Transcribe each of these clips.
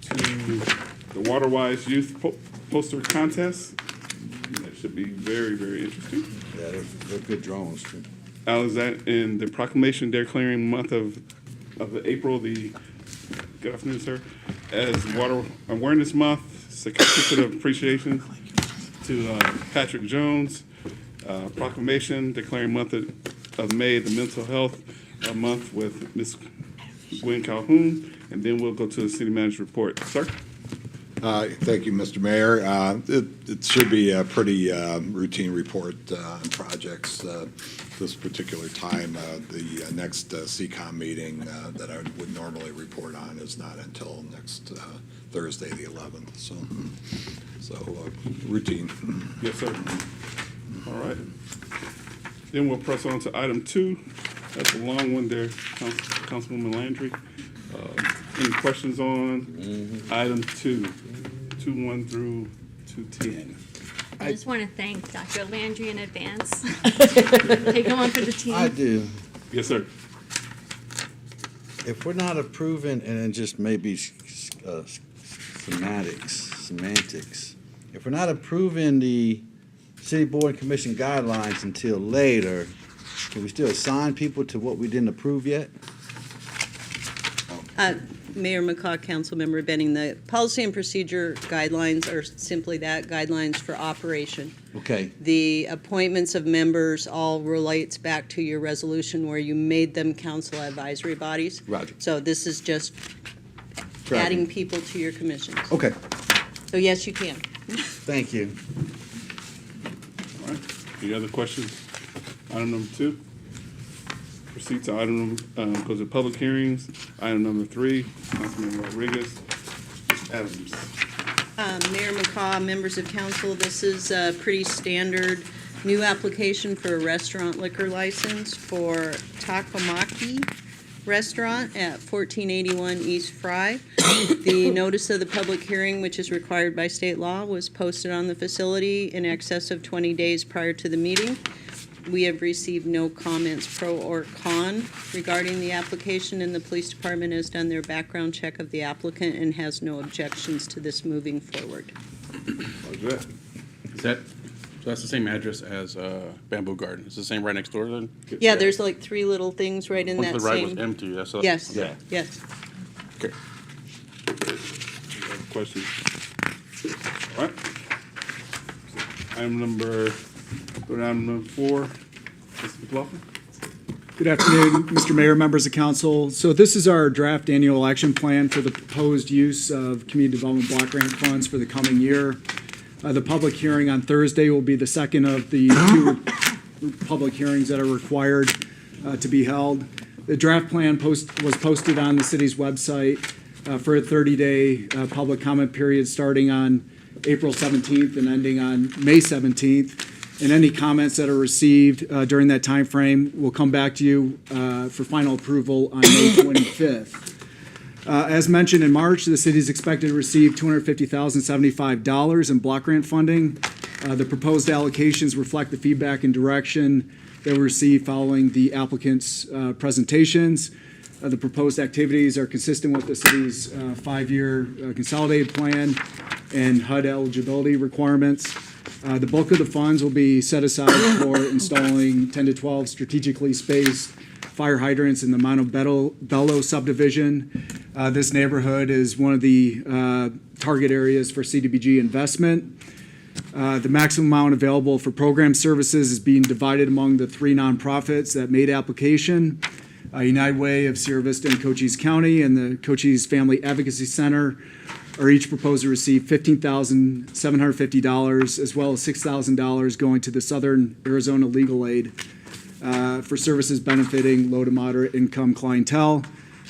to the Waterwise Youth Poster Contest. That should be very, very interesting. Yeah, they're good drawings. Too. In the proclamation declaring month of April, good afternoon, sir, as Water Awareness Month, certificate of appreciation to Patrick Jones. Proclamation declaring month of May the mental health month with Ms. Gwen Calhoun, and then we'll go to the city manager report. Sir? Thank you, Mr. Mayor. It should be a pretty routine report on projects. This particular time, the next CCOM meeting that I would normally report on is not until next Thursday, the 11th. So routine. Yes, sir. All right. Then we'll press on to item 2. That's a long one there, Councilwoman Landry. Any questions on item 2, 2:1 through 2:10? I just want to thank Dr. Landry in advance. Taking one for the team. I do. Yes, sir. If we're not approving, and then just maybe semantics, if we're not approving the city board and commission guidelines until later, can we still assign people to what we didn't approve yet? Mayor McCaw, Councilmember Benning, the policy and procedure guidelines are simply that, guidelines for operation. Okay. The appointments of members all relates back to your resolution where you made them council advisory bodies. Roger. So this is just adding people to your commissions. Okay. So yes, you can. Thank you. All right. Any other questions? Item number 2. Proceed to item, goes to public hearings. Item number 3, Councilman Rodriguez. Adams. Mayor McCaw, members of council, this is a pretty standard new application for a restaurant liquor license for Takamaki Restaurant at 1481 East Fry. The notice of the public hearing, which is required by state law, was posted on the facility in excess of 20 days prior to the meeting. We have received no comments pro or con regarding the application, and the police department has done their background check of the applicant and has no objections to this moving forward. Roger that. So that's the same address as Bamboo Garden. It's the same right next door then? Yeah, there's like 3 little things right in One that to the right was same. empty. That's Yes, okay. yes. Okay. Any other questions? All right. Item number 4, Mr. McLaughlin. Good afternoon, Mr. Mayor, members of council. So this is our draft annual action plan for the proposed use of community development block grant funds for the coming year. The public hearing on Thursday will be the second of the 2 public hearings that are required to be held. The draft plan was posted on the city's website for a 30-day public comment period starting on April 17th and ending on May 17th. And any comments that are received during that time frame will come back to you for final approval on May 25th. As mentioned in March, the city is expected to receive $250,075 in block grant funding. The proposed allocations reflect the feedback and direction that we received following the applicant's presentations. The proposed activities are consistent with the city's 5-year consolidated plan and HUD eligibility requirements. The bulk of the funds will be set aside for installing 10 to 12 strategically spaced fire hydrants in the Montebello subdivision. This neighborhood is one of the target areas for CDBG investment. The maximum amount available for program services is being divided among the 3 nonprofits that made application. United Way of Sierra Vista and Cochise County and the Cochise Family Advocacy Center are each proposed to receive $15,750 as well as $6,000 going to the Southern Arizona Legal Aid for services benefiting low to moderate income clientele.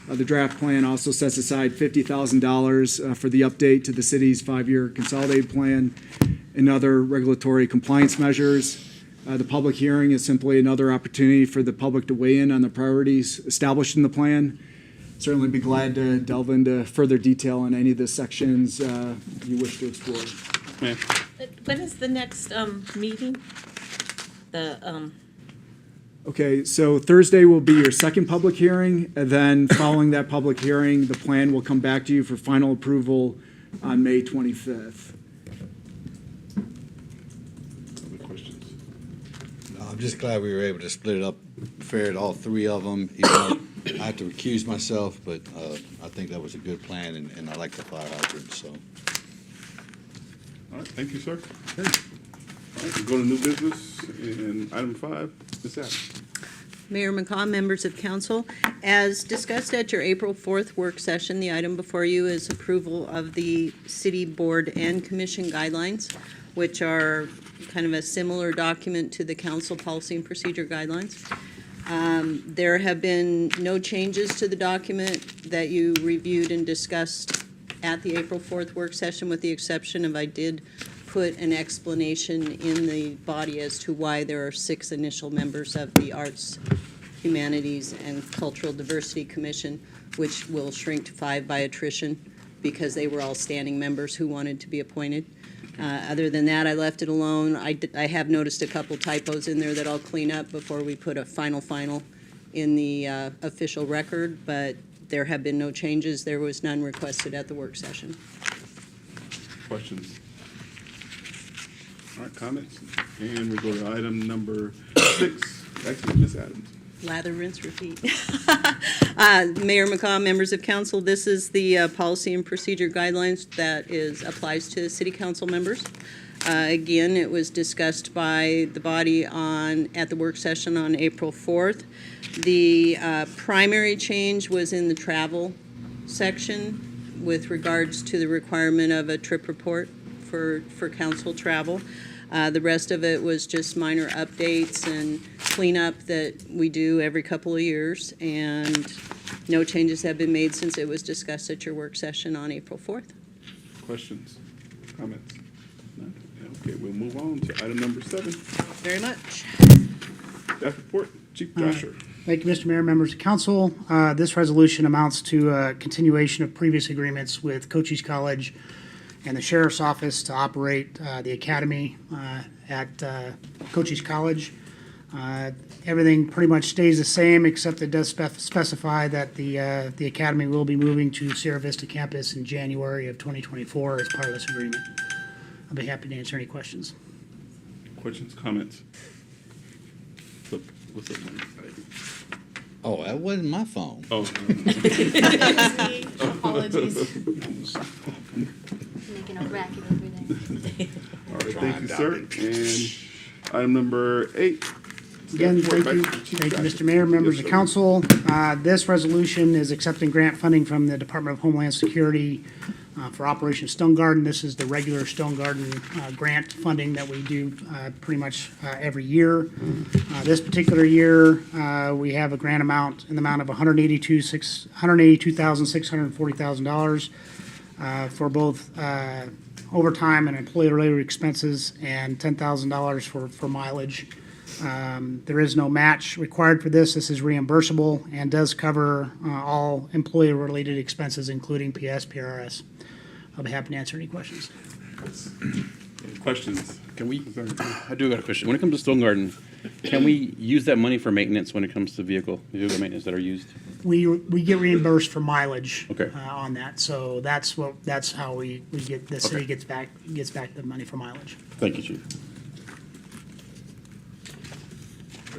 The draft plan also sets aside $50,000 for the update to the city's 5-year consolidated plan and other regulatory compliance measures. The public hearing is simply another opportunity for the public to weigh in on the priorities established in the plan. Certainly be glad to delve into further detail on any of the sections you wish to explore. Ma'am. When is the next meeting? The Okay, so Thursday will be your second public hearing, and then following that public hearing, the plan will come back to you for final approval on May 25th. Other questions? I'm just glad we were able to split it up fair to all three of them. Even though I have to recuse myself, but I think that was a good plan, and I like the fire hydrant, so. All right, thank you, sir. All right, we go to new business, and item 5, Ms. Adams. Mayor McCaw, members of council, as discussed at your April 4th work session, the item before you is approval of the city board and commission guidelines, which are kind of a similar document to the council policy and procedure guidelines. There have been no changes to the document that you reviewed and discussed at the April 4th work session, with the exception of I did put an explanation in the body as to why there are 6 initial members of the Arts, Humanities, and Cultural Diversity Commission, which will shrink to 5 by attrition because they were all standing members who wanted to be appointed. Other than that, I left it alone. I have noticed a couple typos in there that I'll clean up before we put a final in the official record, but there have been no changes. There was none requested at the work session. Questions? All right, comments? And we go to item number 6, actually, Ms. Adams. Lather, rinse, repeat. Mayor McCaw, members of council, this is the policy and procedure guidelines that applies to city council members. Again, it was discussed by the body at the work session on April 4th. The primary change was in the travel section with regards to the requirement of a trip report for council travel. The rest of it was just minor updates and cleanup that we do every couple of years, and no changes have been made since it was discussed at your work session on April 4th. Questions? Comments? None? Okay, we'll move on to item number 7, Very much. staff report, Chief Joshua. Thank you, Mr. Mayor, members of council. This resolution amounts to a continuation of previous agreements with Cochise College and the Sheriff's Office to operate the academy at Cochise College. Everything pretty much stays the same, except it does specify that the academy will be moving to Sierra Vista campus in January of 2024 as part of this agreement. I'll be happy to answer any questions. Questions, comments? What's up, man? Oh, that wasn't my phone. Oh, Apologies. Making a racket over there. all right, thank you, sir. And item number 8. Again, staff report thank you, back to Chief thank you, Joshua. Mr. Mayor, members Yes, of sir. council. This resolution is accepting grant funding from the Department of Homeland Security for Operation Stone Garden. This is the regular Stone Garden grant funding that we do pretty much every year. This particular year, we have a grant amount in the amount of $182,640,000 for both overtime and employee-related expenses, and $10,000 for mileage. There is no match required for this. This is reimbursable and does cover all employee-related expenses, including PS, PRS. I'll be happy to answer any questions. Questions? Can we, I do got a question. When it comes to Stone Garden, can we use that money for maintenance when it comes to vehicle maintenance that are used? We get reimbursed for mileage Okay. on that, so that's how we get, the city Okay. gets back the money for mileage. Thank you, Chief.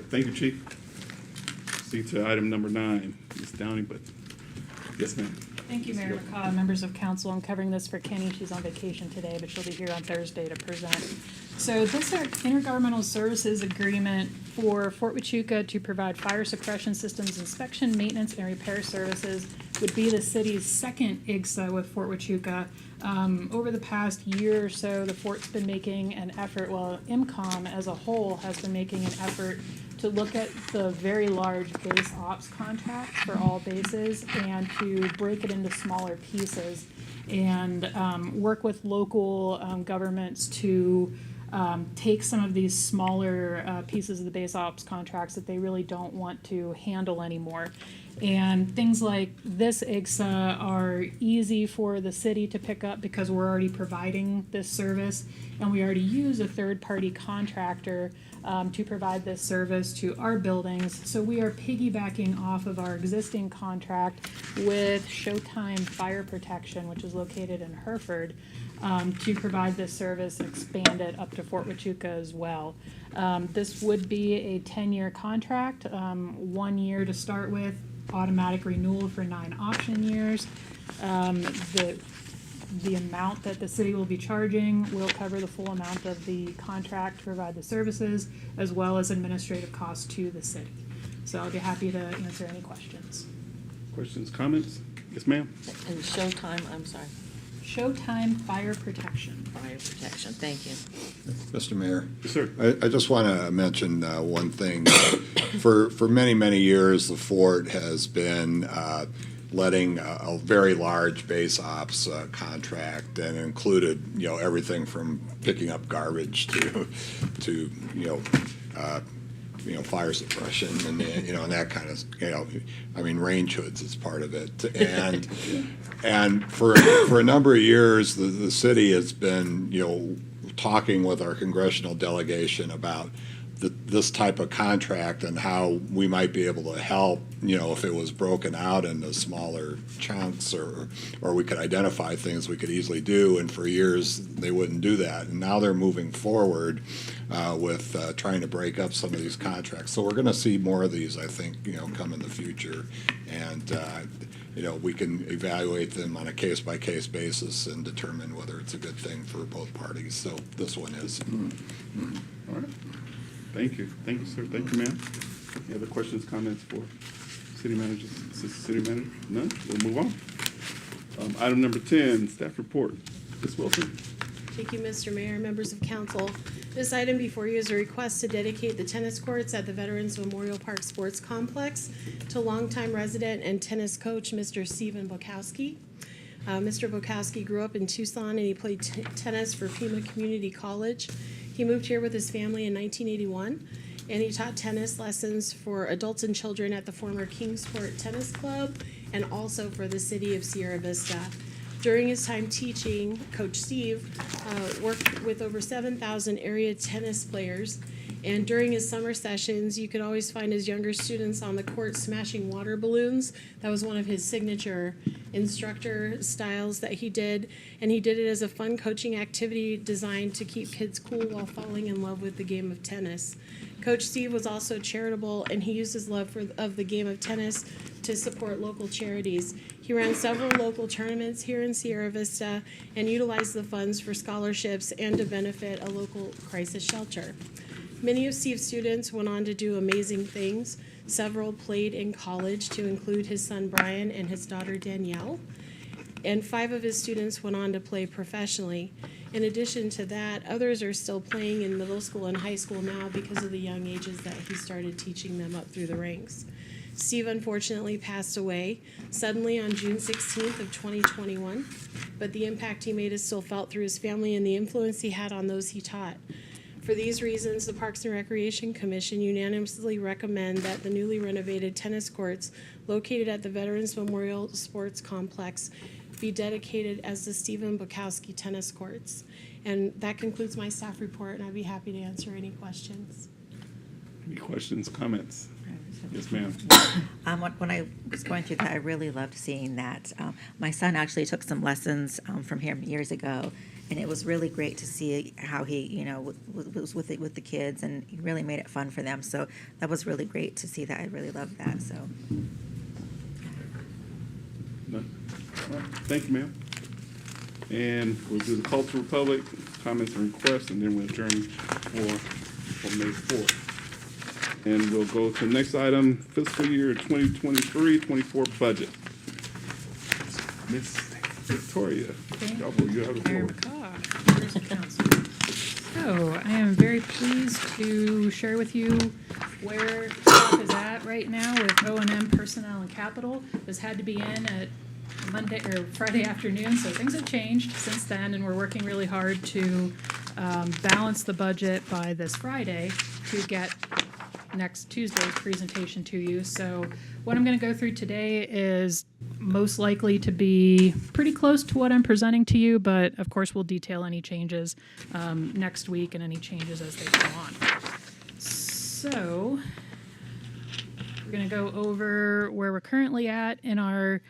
Thank you, Chief. See to item number 9, Ms. Downey, but, yes, ma'am. Thank you, Mayor McCaw, members of council. I'm covering this for Kenny. She's on vacation today, but she'll be here on Thursday to present. So this is our intergovernmental services agreement for Fort Huachuca to provide fire suppression systems inspection, maintenance, and repair services. Would be the city's second IGSA with Fort Huachuca. Over the past year or so, the fort's been making an effort, well, IMCOM as a whole has been making an effort to look at the very large base ops contract for all bases and to break it into smaller pieces and work with local governments to take some of these smaller pieces of the base ops contracts that they really don't want to handle anymore And things like this IGSA are easy for the city to pick up because we're already providing this service, and we already use a third-party contractor to provide this service to our buildings. So we are piggybacking off of our existing contract with Showtime Fire Protection, which is located in Hereford, to provide this service and expand it up to Fort Huachuca as well. This would be a 10-year contract, 1 year to start with, automatic renewal for 9 option years. The amount that the city will be charging will cover the full amount of the contract to provide the services, as well as administrative costs to the city. So I'll be happy to answer any questions. Questions, comments? Yes, ma'am? And Showtime, I'm sorry, Showtime Fire Protection. fire protection, thank you. Mr. Mayor? Yes, sir. I just want to mention one thing. For many, many years, the Fort has been letting a very large base ops contract, and included, everything from picking up garbage to fire suppression and, and that kind of, range hoods is part of it. And for a number of years, the city has been, talking with our congressional delegation about this type of contract and how we might be able to help, if it was broken out into smaller chunks, or we could identify things we could easily do. And for years, they wouldn't do that. And now they're moving forward with trying to break up some of these contracts. So we're going to see more of these, I think, come in the future. And, we can evaluate them on a case-by-case basis and determine whether it's a good thing for both parties. So this one is. All right. Thank you. Thank you, sir. Thank you, ma'am. Any other questions, comments for city manager, assistant city manager? None? We'll move on. Item number 10, staff report. Ms. Wilson. Thank you, Mr. Mayor, members of council. This item before you is a request to dedicate the tennis courts at the Veterans Memorial Park Sports Complex to longtime resident and tennis coach, Mr. Stephen Bukowski. Mr. Bukowski grew up in Tucson, and he played tennis for Pima Community College. He moved here with his family in 1981, and he taught tennis lessons for adults and children at the former Kingsport Tennis Club and also for the city of Sierra Vista. During his time teaching, Coach Steve worked with over 7,000 area tennis players, and during his summer sessions, you could always find his younger students on the court smashing water balloons. That was one of his signature instructor styles that he did, and he did it as a fun coaching activity designed to keep kids cool while falling in love with the game of tennis. Coach Steve was also charitable, and he used his love of the game of tennis to support local charities. He ran several local tournaments here in Sierra Vista and utilized the funds for scholarships and to benefit a local crisis shelter. Many of Steve's students went on to do amazing things. Several played in college, to include his son Brian and his daughter Danielle. And 5 of his students went on to play professionally. In addition to that, others are still playing in middle school and high school now because of the young ages that he started teaching them up through the ranks. Steve unfortunately passed away suddenly on June 16th of 2021, but the impact he made is still felt through his family and the influence he had on those he taught. For these reasons, the Parks and Recreation Commission unanimously recommend that the newly renovated tennis courts located at the Veterans Memorial Sports Complex be dedicated as the Stephen Bukowski Tennis Courts. And that concludes my staff report, and I'd be happy to answer any questions. Any questions, comments? Yes, ma'am. When I was going through that, I really loved seeing that. My son actually took some lessons from him years ago, and it was really great to see how he, was with the kids, and he really made it fun for them. So that was really great to see that. I really loved that. So. None? All right. Thank you, ma'am. And we'll do the Cultural Republic, comments and requests, and then we'll adjourn for May 4th. And we'll go to the next item, fiscal year 2023-24 budget. Miss Victoria, you have the Mayor floor. McCaw, members of council. So I am very pleased to share with you where staff is at right now with O&M personnel and capital. This had to be in at Monday or Friday afternoon, so things have changed since then, and we're working really hard to balance the budget by this Friday to get next Tuesday's presentation to you. So what I'm going to go through today is most likely to be pretty close to what I'm presenting to you, but of course we'll detail any changes next week and any changes as they go on. So we're going to go over where we're currently at in our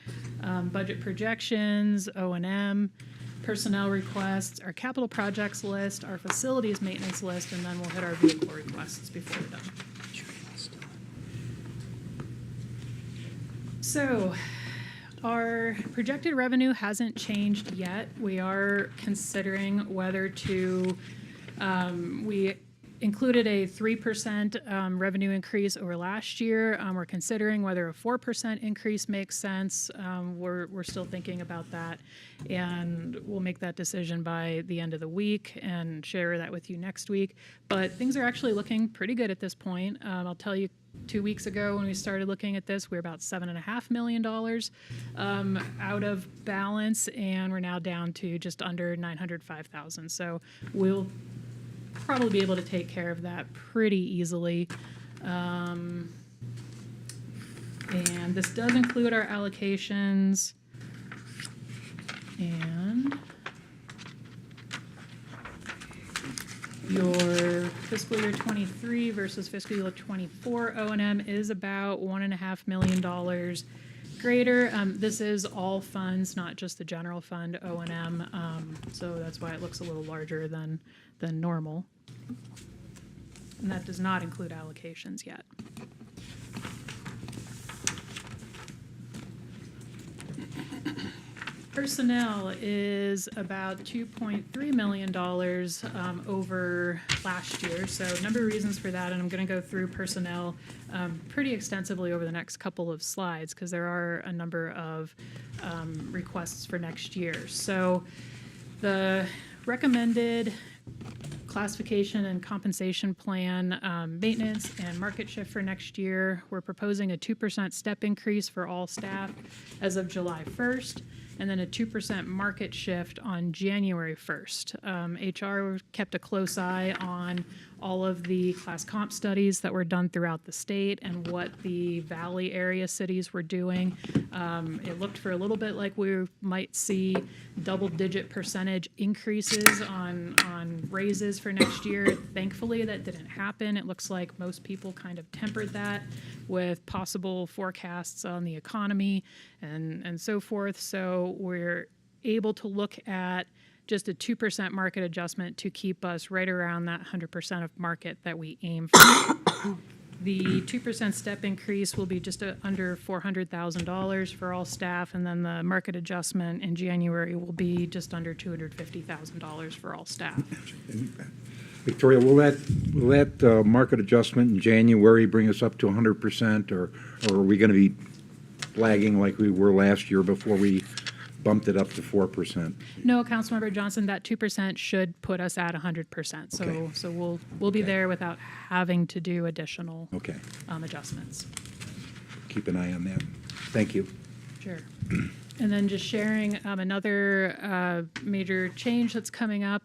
budget projections, O&M, personnel requests, our capital projects list, our facilities maintenance list, and then we'll hit our vehicle requests before we're done. So, our projected revenue hasn't changed yet. We are considering whether to, we included a 3% revenue increase over last year. We're considering whether a 4% increase makes sense. We're still thinking about that, and we'll make that decision by the end of the week and share that with you next week. But things are actually looking pretty good at this point. I'll tell you, 2 weeks ago when we started looking at this, we were about $7.5 million out of balance, and we're now down to just under $905,000. So we'll probably be able to take care of that pretty easily. And this does include our allocations. And your fiscal year 23 versus fiscal year 24 O&M is about $1.5 million greater. This is all funds, not just the general fund O&M. So that's why it looks a little larger than normal. And that does not include allocations yet. Personnel is about $2.3 million over last year. So a number of reasons for that, and I'm going to go through personnel pretty extensively over the next couple of slides because there are a number of requests for next year. So the recommended classification and compensation plan maintenance and market shift for next year, we're proposing a 2% step increase for all staff as of July 1st. And then a 2% market shift on January 1st. HR kept a close eye on all of the class comp studies that were done throughout the state and what the valley area cities were doing. It looked for a little bit like we might see double-digit percentage increases on raises for next year. Thankfully, that didn't happen. It looks like most people kind of tempered that with possible forecasts on the economy and so forth. So we're able to look at just a 2% market adjustment to keep us right around that 100% of market that we aim for. The 2% step increase will be just under $400,000 for all staff, and then the market adjustment in January will be just under $250,000 for all staff. Victoria, will that market adjustment in January bring us up to 100%, or are we going to be lagging like we were last year before we bumped it up to 4%? No, Councilmember Johnson, that 2% should put us at 100%. So, Okay. so we'll be there without having to do additional Okay. Adjustments. Keep an eye on that. Thank you. Sure. And then just sharing another major change that's coming up.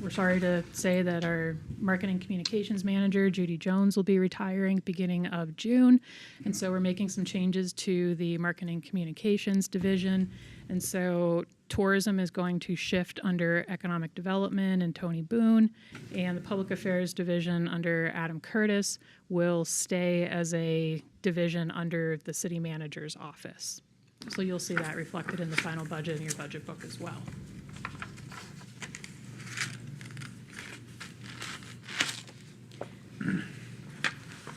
We're sorry to say that our marketing communications manager, Judy Jones, will be retiring beginning of June. And so we're making some changes to the marketing communications division. And so tourism is going to shift under economic development and Tony Boone, and the public affairs division under Adam Curtis will stay as a division under the city manager's office. So you'll see that reflected in the final budget in your budget book as well.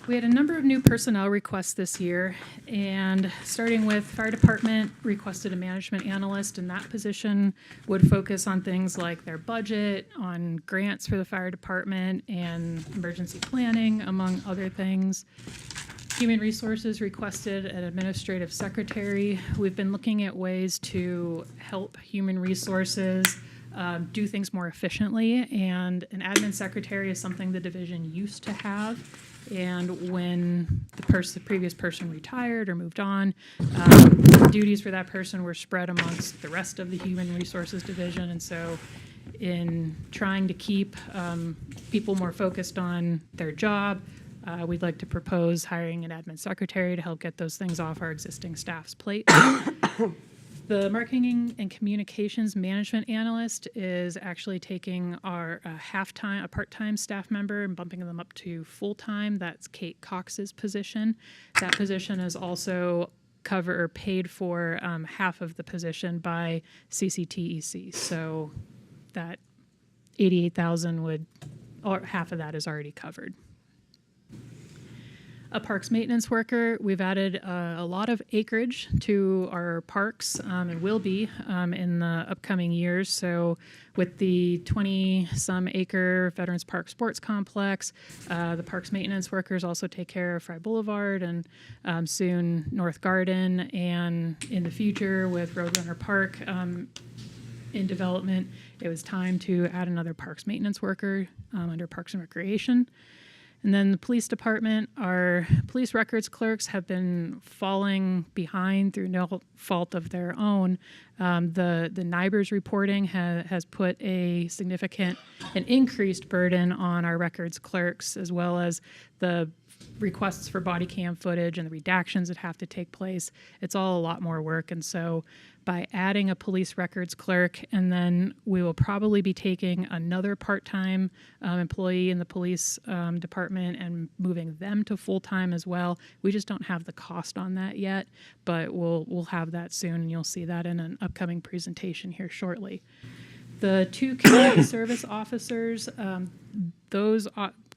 We had a number of new personnel requests this year, and starting with fire department requested a management analyst, and that position would focus on things like their budget, on grants for the fire department, and emergency planning, among other things. Human Resources requested an administrative secretary. We've been looking at ways to help Human Resources do things more efficiently, and an admin secretary is something the division used to have. And when the previous person retired or moved on, duties for that person were spread amongst the rest of the Human Resources division. And so in trying to keep people more focused on their job, We'd like to propose hiring an admin secretary to help get those things off our existing staff's plate. The marketing and communications management analyst is actually taking our a part-time staff member and bumping them up to full-time. That's Kate Cox's position. That position is also paid for half of the position by CCTEC. So that 88,000 or half of that is already covered. A parks maintenance worker, we've added a lot of acreage to our parks and will be in the upcoming years. So with the 20-some acre Veterans Park Sports Complex, the parks maintenance workers also take care of Fry Boulevard and soon North Garden. And in the future with Roadrunner Park in development, it was time to add another parks maintenance worker under Parks and Recreation. And then the police department, our police records clerks have been falling behind through no fault of their own. The NIBRS reporting has put a significant and increased burden on our records clerks, as well as the requests for body cam footage and the redactions that have to take place. It's all a lot more work. And so by adding a police records clerk, and then we will probably be taking another part-time employee in the police department and moving them to full-time as well. We just don't have the cost on that yet, but we'll have that soon, and you'll see that in an upcoming presentation here shortly. The 2 community service officers, those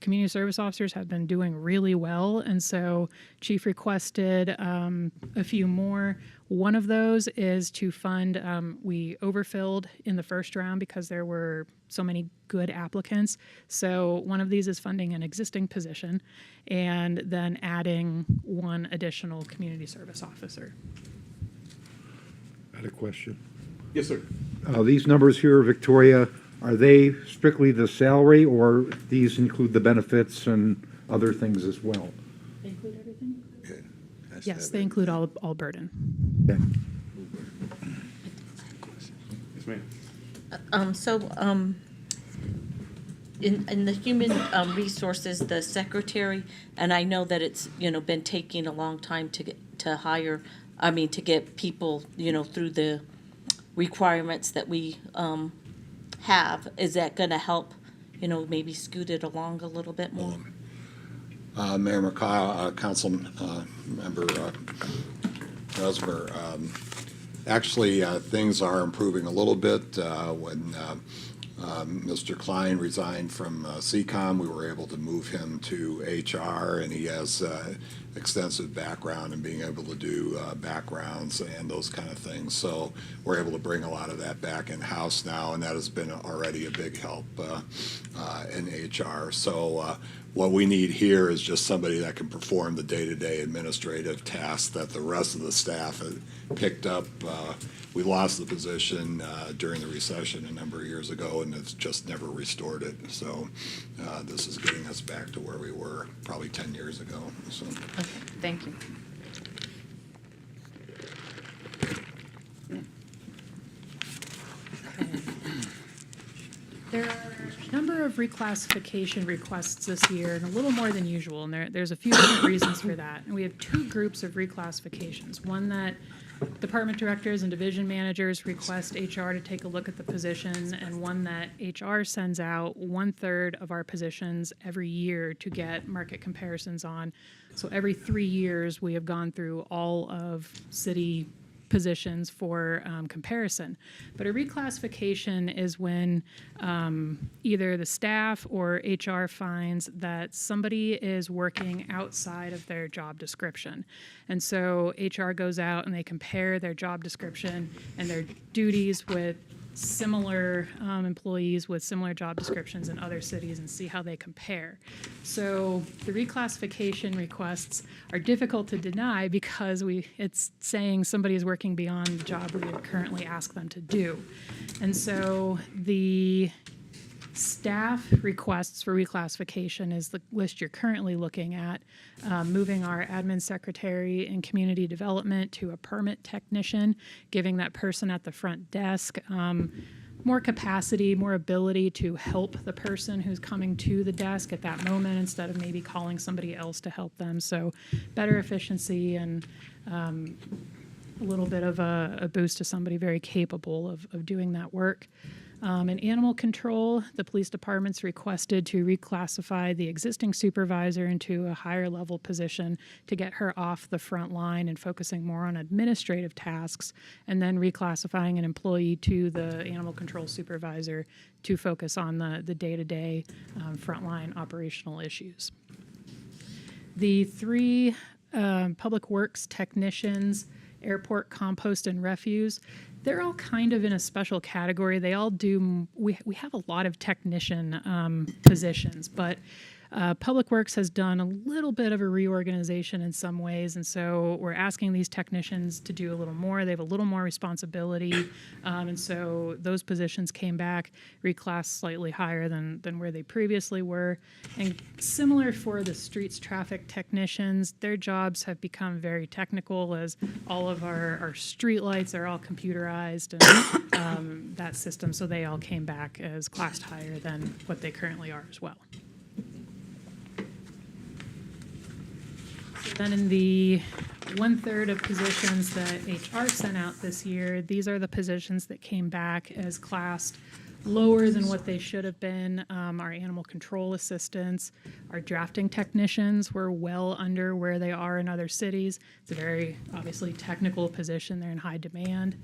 community service officers have been doing really well, and so Chief requested a few more. One of those is to fund, we overfilled in the first round because there were so many good applicants. So one of these is funding an existing position and then adding 1 additional community service officer. I had a question. Yes, sir. These numbers here, Victoria, are they strictly the salary, or these include the benefits and other things as well? They include everything? Okay. Has to Yes, have they it. include all burden. Okay. Yes, ma'am. In the human resources, the secretary, and I know that it's, been taking a long time to get people, through the requirements that we have. Is that going to help, maybe scoot it along a little bit more? Mayor McCaw, Council Member Resmer, actually, things are improving a little bit. When Mr. Klein resigned from CCOM, we were able to move him to HR, and he has extensive background in being able to do backgrounds and those kind of things. So we're able to bring a lot of that back in-house now, and that has been already a big help in HR. So what we need here is just somebody that can perform the day-to-day administrative tasks that the rest of the staff had picked up. We lost the position during the recession a number of years ago, and it's just never restored it. So this is getting us back to where we were probably 10 years ago. So. Okay, thank you. There are a number of reclassification requests this year, and a little more than usual, and there's a few different reasons for that. And we have 2 groups of reclassifications. One that department directors and division managers request HR to take a look at the position, and one that HR sends out 1/3 of our positions every year to get market comparisons on. So every 3 years, we have gone through all of city positions for comparison. But a reclassification is when either the staff or HR finds that somebody is working outside of their job description. And so HR goes out and they compare their job description and their duties with similar employees with similar job descriptions in other cities and see how they compare. So the reclassification requests are difficult to deny because it's saying somebody is working beyond the job we would currently ask them to do. And so the staff requests for reclassification is the list you're currently looking at, moving our admin secretary in community development to a permit technician, giving that person at the front desk more capacity, more ability to help the person who's coming to the desk at that moment instead of maybe calling somebody else to help them. So better efficiency and a little bit of a boost to somebody very capable of doing that work. In animal control, the police department's requested to reclassify the existing supervisor into a higher level position to get her off the front line and focusing more on administrative tasks, and then reclassifying an employee to the animal control supervisor to focus on the day-to-day frontline operational issues. The three public works technicians, airport compost and refuse, they're all kind of in a special category. They all do, we have a lot of technician positions, but Public Works has done a little bit of a reorganization in some ways, and so we're asking these technicians to do a little more. They have a little more responsibility, and so those positions came back, reclassed slightly higher than where they previously were. And similar for the streets traffic technicians, their jobs have become very technical as all of our street lights are all computerized and that system, so they all came back as classed higher than what they currently are as well. Then in the 1/3 of positions that HR sent out this year, these are the positions that came back as classed lower than what they should have been. Our animal control assistants, our drafting technicians were well under where they are in other cities. It's a very obviously technical position. They're in high demand.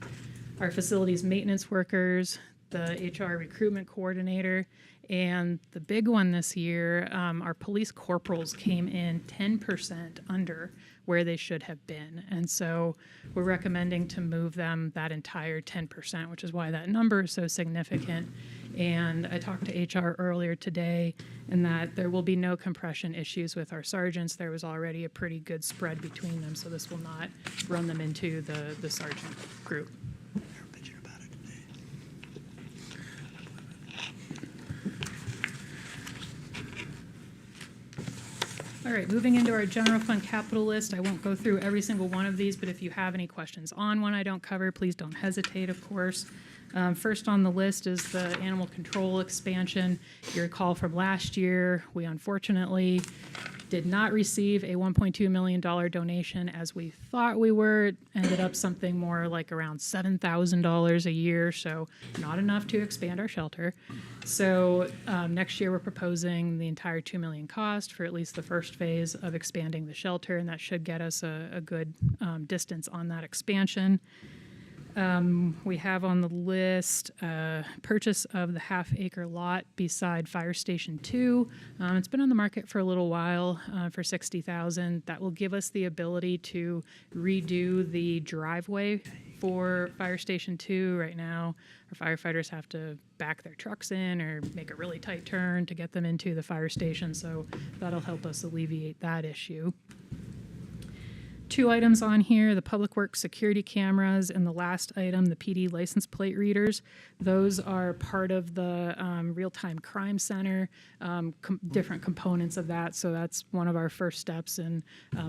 Our facilities maintenance workers, the HR recruitment coordinator, and the big one this year, our police corporals came in 10% under where they should have been. And so we're recommending to move them that entire 10%, which is why that number is so significant. And I talked to HR earlier today, and that there will be no compression issues with our sergeants. There was already a pretty good spread between them, so this will not run them into the sergeant group. All right, moving into our general fund capital list. I won't go through every single one of these, but if you have any questions on one I don't cover, please don't hesitate, of course. First on the list is the animal control expansion. You recall from last year, we unfortunately did not receive a $1.2 million donation as we thought we were. It ended up something more like around $7,000 a year, so not enough to expand our shelter. So next year we're proposing the entire $2 million cost for at least the first phase of expanding the shelter, and that should get us a good distance on that expansion. We have on the list purchase of the half-acre lot beside Fire Station 2. It's been on the market for a little while for $60,000. That will give us the ability to redo the driveway for Fire Station 2. Right now, our firefighters have to back their trucks in or make a really tight turn to get them into the fire station, so that'll help us alleviate that issue. Two items on here, the Public Works security cameras, and the last item, the PD license plate readers. Those are part of the real-time crime center, different components of that. So that's one of our first steps in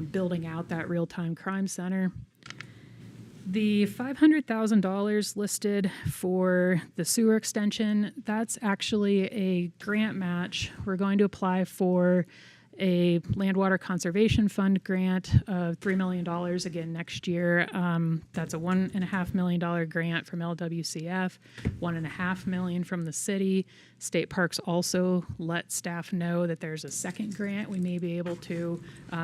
building out that real-time crime center. The $500,000 listed for the sewer extension, that's actually a grant match. We're going to apply for a Land Water Conservation Fund grant of $3 million again next year. That's a $1.5 million grant from LWCF, $1.5 million from the city. State Parks also let staff know that there's a second grant we may be able to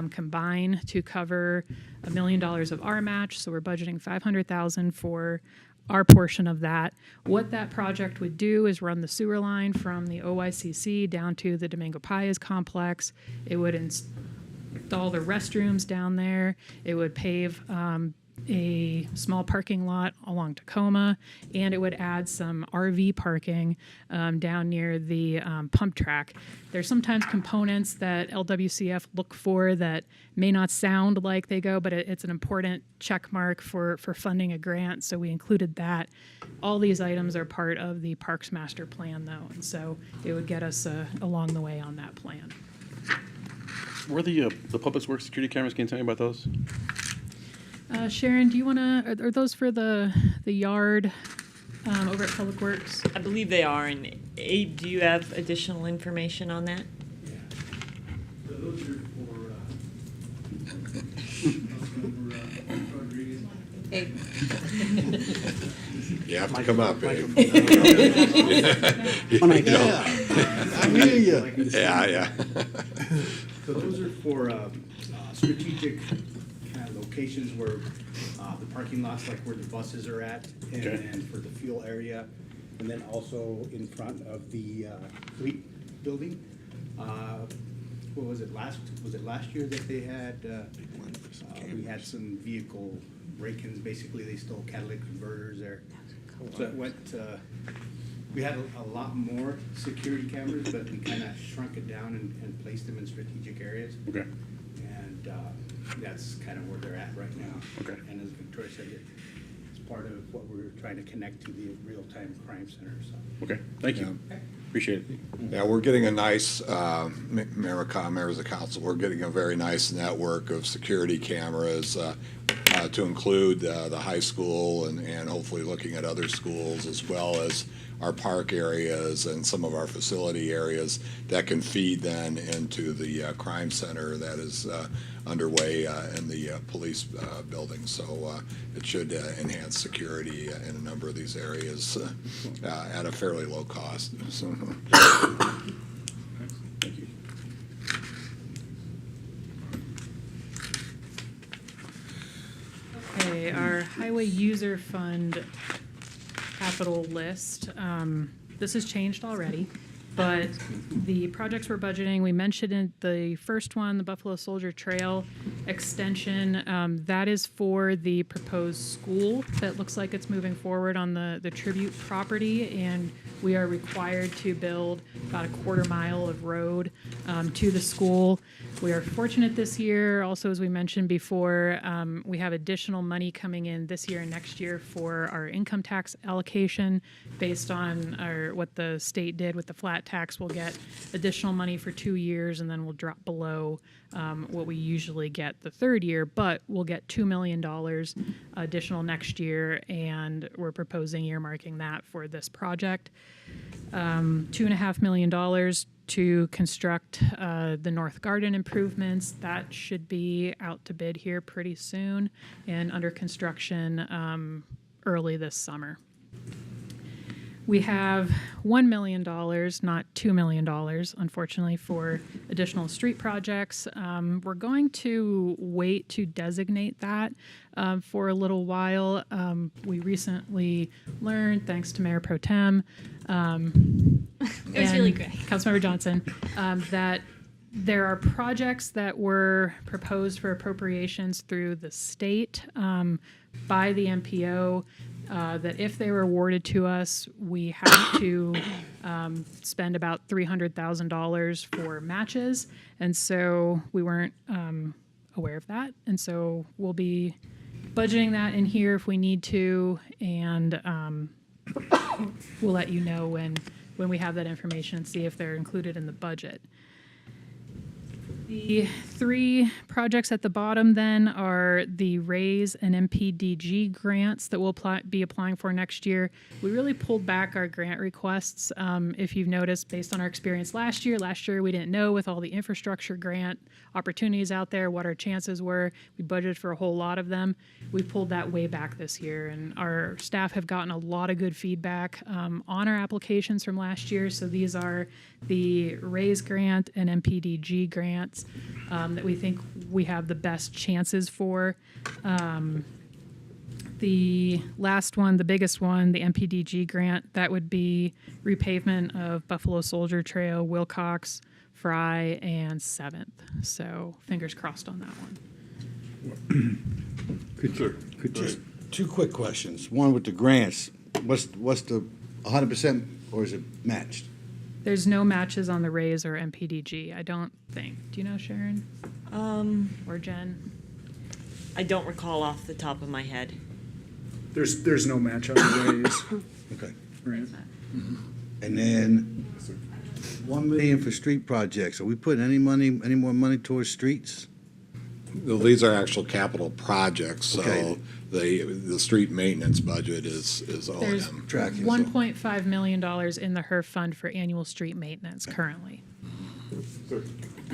combine to cover $1 million of our match. So we're budgeting $500,000 for our portion of that. What that project would do is run the sewer line from the OYCC down to the Domingo Paez complex. It would install the restrooms down there. It would pave a small parking lot along Tacoma, and it would add some RV parking down near the pump track. There's sometimes components that LWCF look for that may not sound like they go, but it's an important check mark for funding a grant, so we included that. All these items are part of the Parks Master Plan, though, and so it would get us along the way on that plan. Where the Public Works security cameras, can you tell me about those? Sharon, do you want to, are those for the yard? over at Public Works. I believe they are, and Abe, do you have additional information on that? So those are for, Rodriguez. You have to come up, Abe. I hear you. Yeah. So those are for strategic kind of locations where the parking lots, like where the buses are at, and Okay. then for the fuel area, and then also in front of the fleet building. What was it last year that they had, we had some vehicle break-ins, basically they stole catalytic converters there. So it went, we had a lot more security cameras, but we kind of shrunk it down and placed them in strategic areas. Okay. And that's kind of where they're at right now. Okay. And as Victoria said, it's part of what we're trying to connect to the real-time crime center, so. Okay, thank you. Appreciate it. Yeah, we're getting a nice, Mayor McCaw, members of council, we're getting a very nice network of security cameras to include the high school and hopefully looking at other schools, as well as our park areas and some of our facility areas that can feed then into the crime center that is underway in the police building. So it should enhance security in a number of these areas at a fairly low cost. So. Thank you. Okay, our highway user fund capital list. This has changed already, but the projects we're budgeting, we mentioned in the first one, the Buffalo Soldier Trail extension. That is for the proposed school that looks like it's moving forward on the Tribute property, and we are required to build about a quarter mile of road to the school. We are fortunate this year, also as we mentioned before, we have additional money coming in this year and next year for our income tax allocation based on what the state did with the flat tax. We'll get additional money for 2 years, and then we'll drop below what we usually get the third year, but we'll get $2 million additional next year, and we're proposing earmarking that for this project. $2.5 million to construct the North Garden improvements. That should be out to bid here pretty soon and under construction early this summer. We have $1 million, not $2 million, unfortunately, for additional street projects. We're going to wait to designate that for a little while. We recently learned, thanks to Mayor Pro Tem, It was really great. Councilmember Johnson, that there are projects that were proposed for appropriations through the state by the MPO that if they were awarded to us, we have to spend about $300,000 for matches. And so we weren't aware of that. And so we'll be budgeting that in here if we need to. And we'll let you know when we have that information and see if they're included in the budget. The three projects at the bottom then are the RAISE and MPDG grants that we'll be applying for next year. We really pulled back our grant requests. If you've noticed, based on our experience last year we didn't know with all the infrastructure grant opportunities out there what our chances were. We budgeted for a whole lot of them. We pulled that way back this year, and our staff have gotten a lot of good feedback on our applications from last year. So these are the RAISE grant and MPDG grants that we think we have the best chances for. The last one, the biggest one, the MPDG grant, that would be repavement of Buffalo Soldier Trail, Wilcox, Fry, and 7th. So fingers crossed on that one. Just two quick questions. One with the grants. What's the 100% or is it matched? There's no matches on the RAISE or MPDG, I don't think. Do you know, Sharon? Or Jen? I don't recall off the top of my head. There's no match on the RAISE. Okay. Right. And then 1 million for street projects. Are we putting any more money towards streets? These are actual capital projects, so Okay. the street maintenance budget is There's O&M. $1.5 million in the HERF fund for annual street maintenance currently.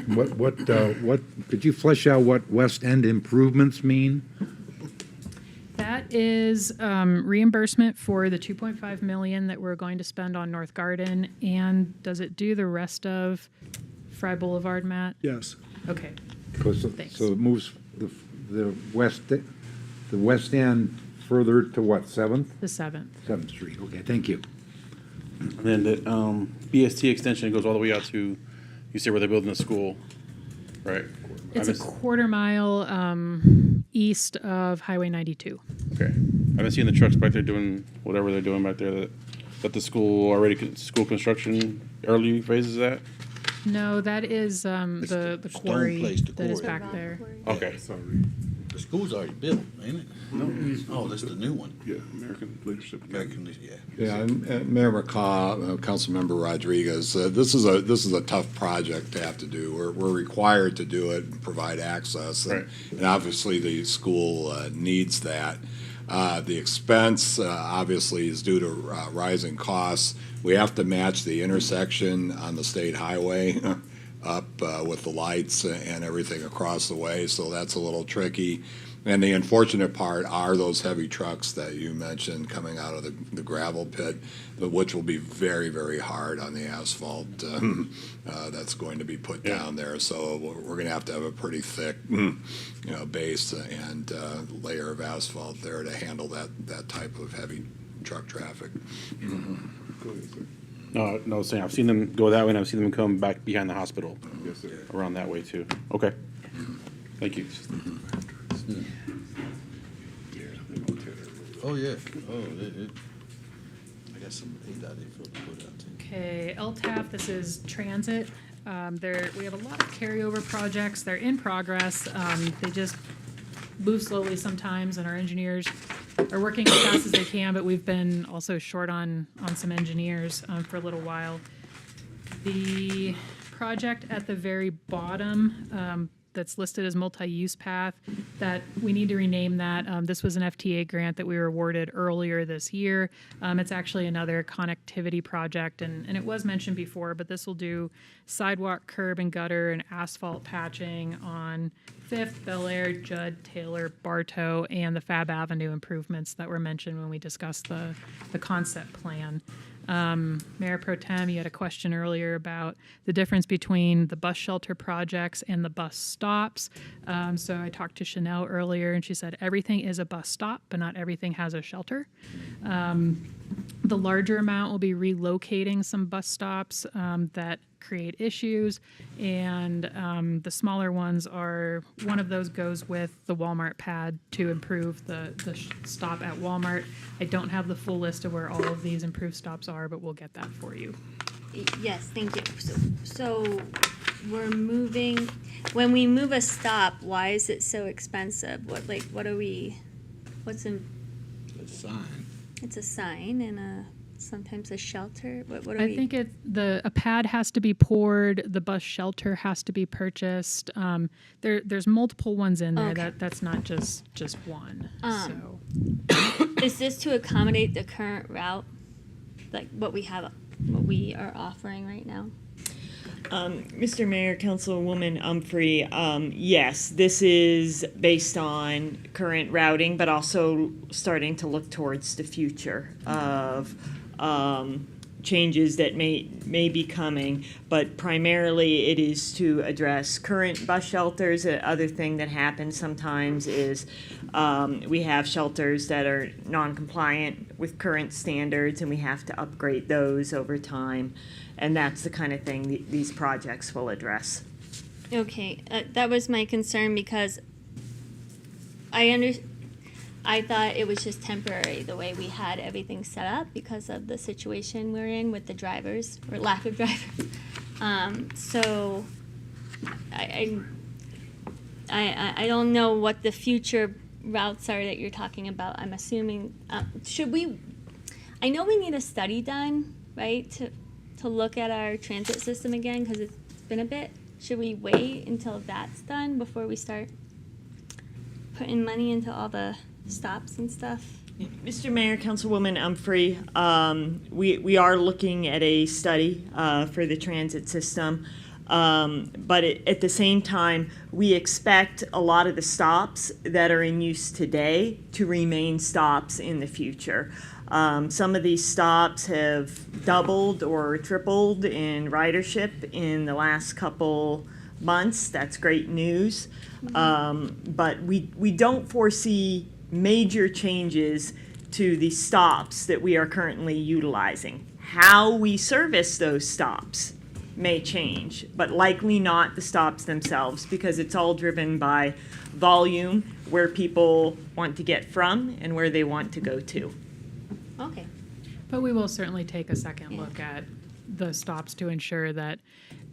What, could you flesh out what West End improvements mean? That is reimbursement for the $2.5 million that we're going to spend on North Garden, and does it do the rest of Fry Boulevard, Matt? Yes. Okay. Thanks. So it moves the West End further to what, 7th? The 7th. 7th Street, okay, thank you. And then the BST extension goes all the way out to, you see where they're building a school, right? It's a quarter mile east of Highway 92. Okay. I've been seeing the trucks back there doing whatever they're doing back there. That the school already, school construction early phases of that? No, that is the quarry place, the that is quarry. back there. Okay. The school's already built, ain't it? No. Oh, that's the new one. Yeah, American Leadership Academy. American, yeah. Yeah, and Mayor McCaw, Councilmember Rodriguez, this is a tough project to have to do. We're required to do it and provide access, and, Right. and obviously the school needs that. The expense obviously is due to rising costs. We have to match the intersection on the state highway up with the lights and everything across the way, so that's a little tricky. And the unfortunate part are those heavy trucks that you mentioned coming out of the gravel pit, which will be very, very hard on the asphalt that's going to be put down there. So we're going to have a pretty thick, base and layer of asphalt there to handle that type of heavy truck traffic. Go ahead, sir. No, saying I've seen them go that way, and I've seen them come back behind the hospital Yes, sir. around that way too. Okay. Thank you. Oh, yeah. Oh, I got some ADOT info to put out too. Okay, LTAP, this is transit. We have a lot of carryover projects. They're in progress. They just move slowly sometimes, and our engineers are working as fast as they can, but we've been also short on some engineers for a little while. The project at the very bottom, that's listed as multi-use path, that we need to rename that. This was an FTA grant that we were awarded earlier this year. It's actually another connectivity project, and it was mentioned before, but this will do sidewalk, curb and gutter, and asphalt patching on Fifth, Bel Air, Judd, Taylor, Bartow, and the Fab Avenue improvements that were mentioned when we discussed the concept plan. Mayor Pro Tem, you had a question earlier about the difference between the bus shelter projects and the bus stops. So I talked to Chanel earlier, and she said everything is a bus stop, but not everything has a shelter. The larger amount will be relocating some bus stops that create issues, and the smaller ones are, one of those goes with the Walmart pad to improve the stop at Walmart. I don't have the full list of where all of these improved stops are, but we'll get that for you. Yes, thank you. So we're moving, when we move a stop, why is it so expensive? What's in, It's a sign. it's a sign and sometimes a shelter? What are I we? think a pad has to be poured, the bus shelter has to be purchased. There's multiple ones in there, Okay. that's not just one, so. Is this to accommodate the current route, like what we are offering right now? Mr. Mayor, Councilwoman Humphrey, yes, this is based on current routing, but also starting to look towards the future of changes that may be coming. But primarily, it is to address current bus shelters. The other thing that happens sometimes is we have shelters that are non-compliant with current standards, and we have to upgrade those over time. And that's the kind of thing these projects will address. Okay, that was my concern because I thought it was just temporary, the way we had everything set up because of the situation we're in with the drivers, or lack of drivers. So I don't know what the future routes are that you're talking about. I'm assuming, I know we need a study done, right, to look at our transit system again, because it's been a bit. Should we wait until that's done before we start putting money into all the stops and stuff? Mr. Mayor, Councilwoman Humphrey, we are looking at a study for the transit system. But at the same time, we expect a lot of the stops that are in use today to remain stops in the future. Some of these stops have doubled or tripled in ridership in the last couple months. That's great news. But we don't foresee major changes to the stops that we are currently utilizing. How we service those stops may change, but likely not the stops themselves, because it's all driven by volume, where people want to get from and where they want to go to. Okay. But we will certainly take a second look at the stops to ensure that,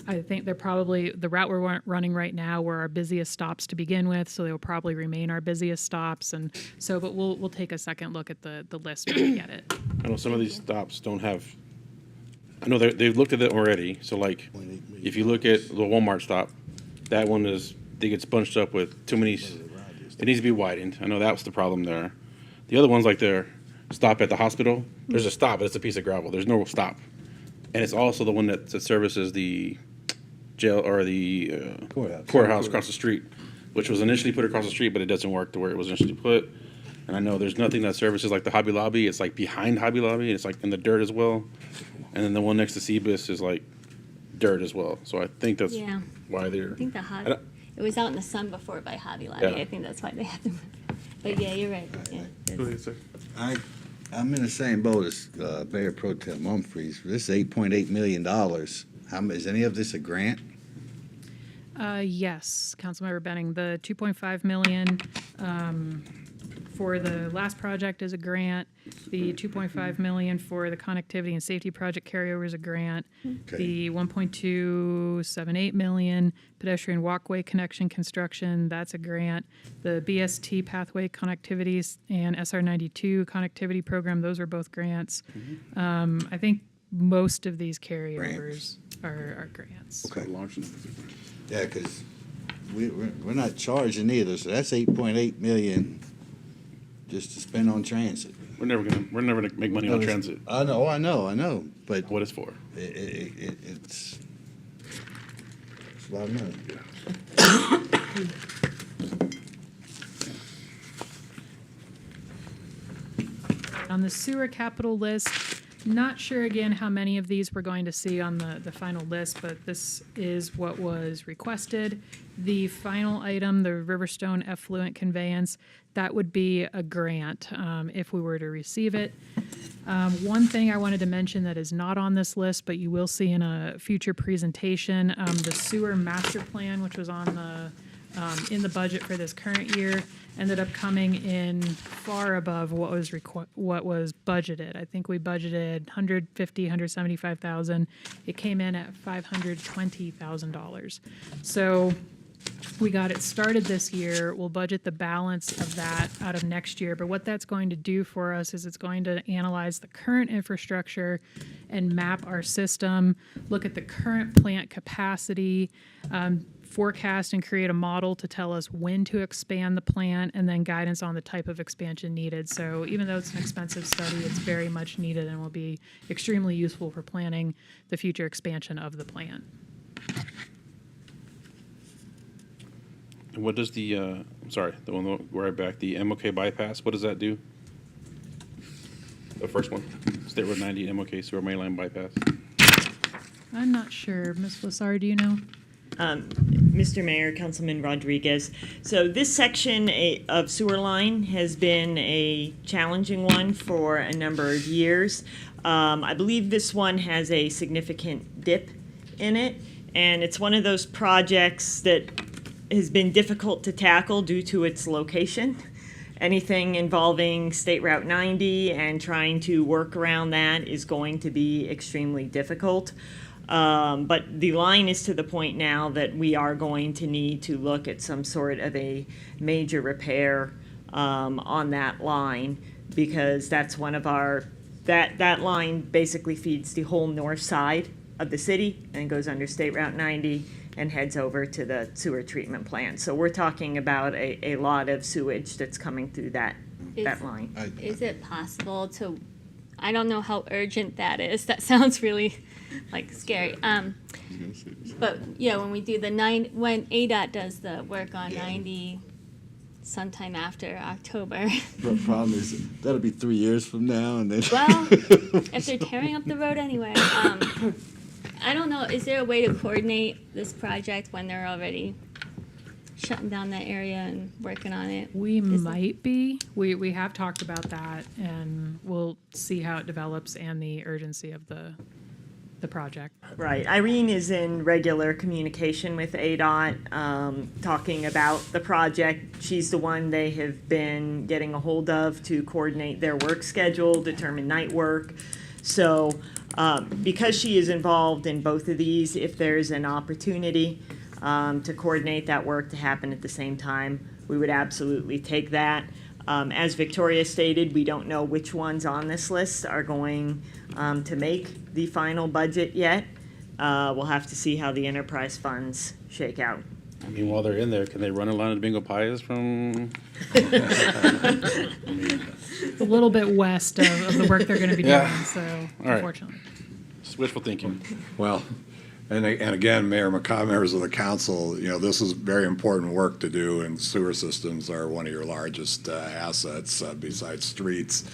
I think they're probably, the route we're running right now were our busiest stops to begin with, so they will probably remain our busiest stops. And so, but we'll take a second look at the list when we get it. I know some of these stops don't have, I know they've looked at it already, so like, if you look at the Walmart stop, that one they get bunched up with too many, it needs to be widened. I know that was the problem there. The other ones, like their stop at the hospital, there's a stop, but it's a piece of gravel, there's no stop. And it's also the one that services the jail, or the courthouse across the street, which was initially put across the street, but it doesn't work to where it was initially put. And I know there's nothing that services like the Hobby Lobby. It's like behind Hobby Lobby. It's like in the dirt as well. And then the one next to Cebus is like dirt as well. So I think that's Yeah. why they're. I think it was out in the sun before by Hobby Lobby. Yeah. I think that's why they had to. But yeah, you're right. Yeah, Go ahead, sir. I'm in the same boat as Mayor Pro Tem Humphreys. This is $8.8 million. Is any of this a grant? Yes, Councilmember Benning, the 2.5 million for the last project is a grant. The 2.5 million for the connectivity and safety project carryover is a grant. Okay. The 1.278 million pedestrian walkway connection construction, that's a grant. The BST pathway connectivities and SR 92 connectivity program, those are both grants. I think most of these carryovers are grants. Okay. Launching. Yeah, because we're not charging either, so that's $8.8 million just to spend on transit. We're never gonna make money on transit. I know, but What it's for. it's a lot of money. On the sewer capital list, not sure again how many of these we're going to see on the final list, but this is what was requested. The final item, the Riverstone effluent conveyance, that would be a grant if we were to receive it. One thing I wanted to mention that is not on this list, but you will see in a future presentation, the sewer master plan, which was on in the budget for this current year, ended up coming in far above what was budgeted. I think we budgeted $175,000. It came in at $520,000. So we got it started this year. We'll budget the balance of that out of next year. But what that's going to do for us is it's going to analyze the current infrastructure and map our system, look at the current plant capacity, forecast and create a model to tell us when to expand the plant, and then guidance on the type of expansion needed. So even though it's an expensive study, it's very much needed and will be extremely useful for planning the future expansion of the plant. And what does the I'm sorry, the one right back, the MOK bypass, what does that do? The first one, State Road 90 MOK sewer mainline bypass. I'm not sure. Ms. Lassard, do you know? Mr. Mayor, Councilman Rodriguez. So this section of sewer line has been a challenging one for a number of years. I believe this one has a significant dip in it, and it's one of those projects that has been difficult to tackle due to its location. Anything involving State Route 90 and trying to work around that is going to be extremely difficult. But the line is to the point now that we are going to need to look at some sort of a major repair on that line, because that's one of our, that line basically feeds the whole north side of the city and goes under State Route 90 and heads over to the sewer treatment plant. So we're talking about a lot of sewage that's coming through that that line. Is it possible to, I don't know how urgent that is. That sounds really like scary. But yeah, when we do when ADOT does the work on 90, sometime after October. Problem is, that'll be 3 years from now, and then. Well, if they're tearing up the road anyway, I don't know. Is there a way to coordinate this project when they're already shutting down that area and working on it? We might be. We have talked about that, and we'll see how it develops and the urgency of the project. Right. Irene is in regular communication with ADOT, talking about the project. She's the one they have been getting a hold of to coordinate their work schedule, determine night work. So because she is involved in both of these, if there's an opportunity to coordinate that work to happen at the same time, we would absolutely take that. As Victoria stated, we don't know which ones on this list are going to make the final budget yet. We'll have to see how the enterprise funds shake out. I mean, while they're in there, can they run a line of bingo pies from? A little bit west of the work they're going to be doing, Yeah. so All right. unfortunately. Just wishful thinking. Well, and again, Mayor McCaw, members of the council, this is very important work to do, and sewer systems are one of your largest assets besides streets.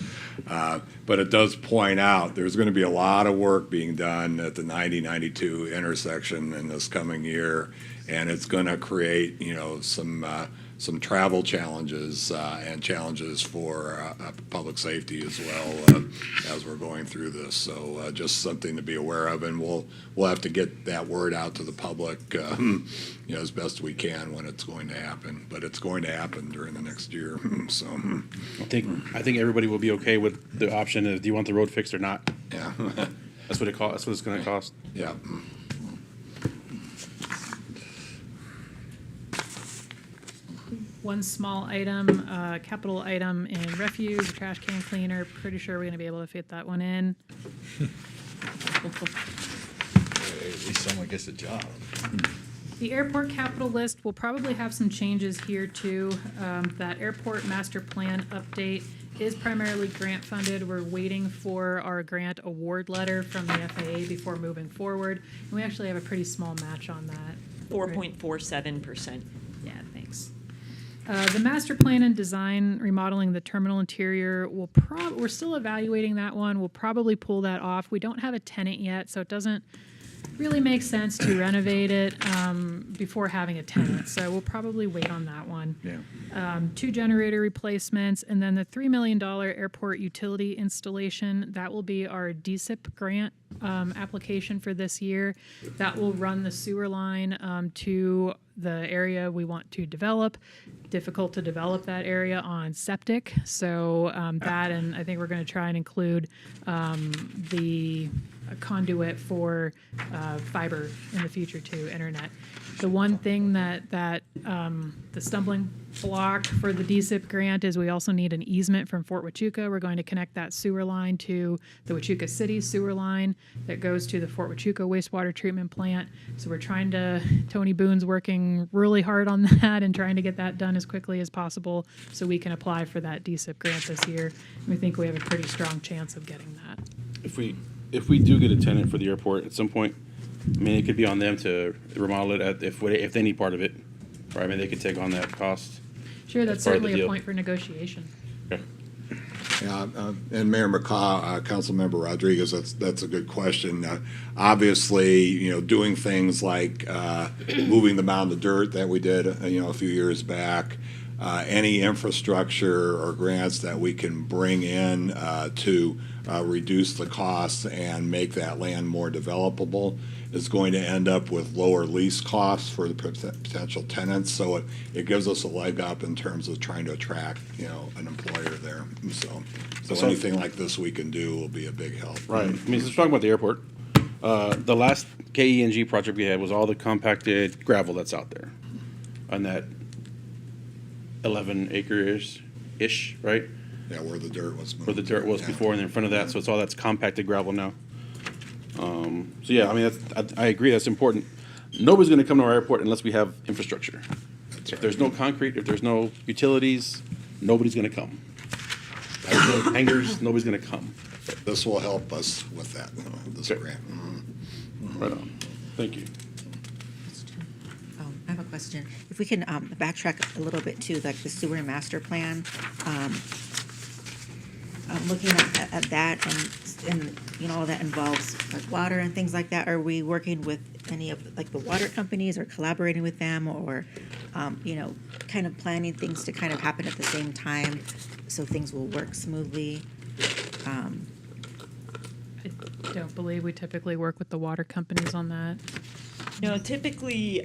But it does point out there's going to be a lot of work being done at the 90-92 intersection in this coming year, and it's going to create, some travel challenges and challenges for public safety as well as we're going through this. So just something to be aware of, and we'll have to get that word out to the public, as best we can when it's going to happen. But it's going to happen during the next year. So I think everybody will be okay with the option of, do you want the road fixed or not? yeah, That's what it costs. That's what it's going to cost. yeah. One small item, capital item in refuse, trash can cleaner. Pretty sure we're going to be able to fit that one in. At least someone gets a job. The airport capital list will probably have some changes here too. That airport master plan update is primarily grant funded. We're waiting for our grant award letter from the FAA before moving forward. And we actually have a pretty small match on that. 4.47%. Yeah, thanks. The master plan and design remodeling the terminal interior, we're still evaluating that one. We'll probably pull that off. We don't have a tenant yet, so it doesn't really make sense to renovate it before having a tenant. So we'll probably wait on that one. Yeah. 2 generator replacements, and then the $3 million airport utility installation. That will be our DSIP grant application for this year. That will run the sewer line to the area we want to develop. Difficult to develop that area on septic, so that, and I think we're going to try and include the conduit for fiber in the future too, internet. The one thing that the stumbling block for the DSIP grant is we also need an easement from Fort Huachuca. We're going to connect that sewer line to the Huachuca City sewer line that goes to the Fort Huachuca wastewater treatment plant. So we're Tony Boone's working really hard on that and trying to get that done as quickly as possible so we can apply for that DSIP grant this year. And we think we have a pretty strong chance of getting that. If we do get a tenant for the airport at some point, I mean, it could be on them to remodel it if they need part of it. Right? I mean, they could take on that cost. Sure, that's part of the certainly a deal. point for negotiation. Okay. Yeah, and Mayor McCaw, Councilmember Rodriguez, that's a good question. Obviously, doing things like moving the mound of dirt that we did, a few years back, any infrastructure or grants that we can bring in to reduce the costs and make that land more developable is going to end up with lower lease costs for the potential tenants. So it gives us a leg up in terms of trying to attract, an employer there. So anything like this we can do will be a big help. Right. I mean, let's talk about the airport. The last KENG project we had was all the compacted gravel that's out there on that 11 acres-ish, right? Yeah, where the dirt was. Where the dirt was before, and in front of that, so it's all that's compacted gravel now. So yeah, I mean, I agree, that's important. Nobody's gonna come to our airport unless we have infrastructure. If there's no concrete, if there's no utilities, nobody's gonna come. there's no hangers, nobody's gonna come. This will help us with that, this Okay. grant. Right on. Thank you. I have a question. If we can backtrack a little bit to like the sewer master plan, looking at that and you know, all that involves like water and things like that. Are we working with any of like the water companies or collaborating with them or, you know, kind of planning things to kind of happen at the same time so things will work smoothly? I don't believe we typically work with the water companies on that. No, typically,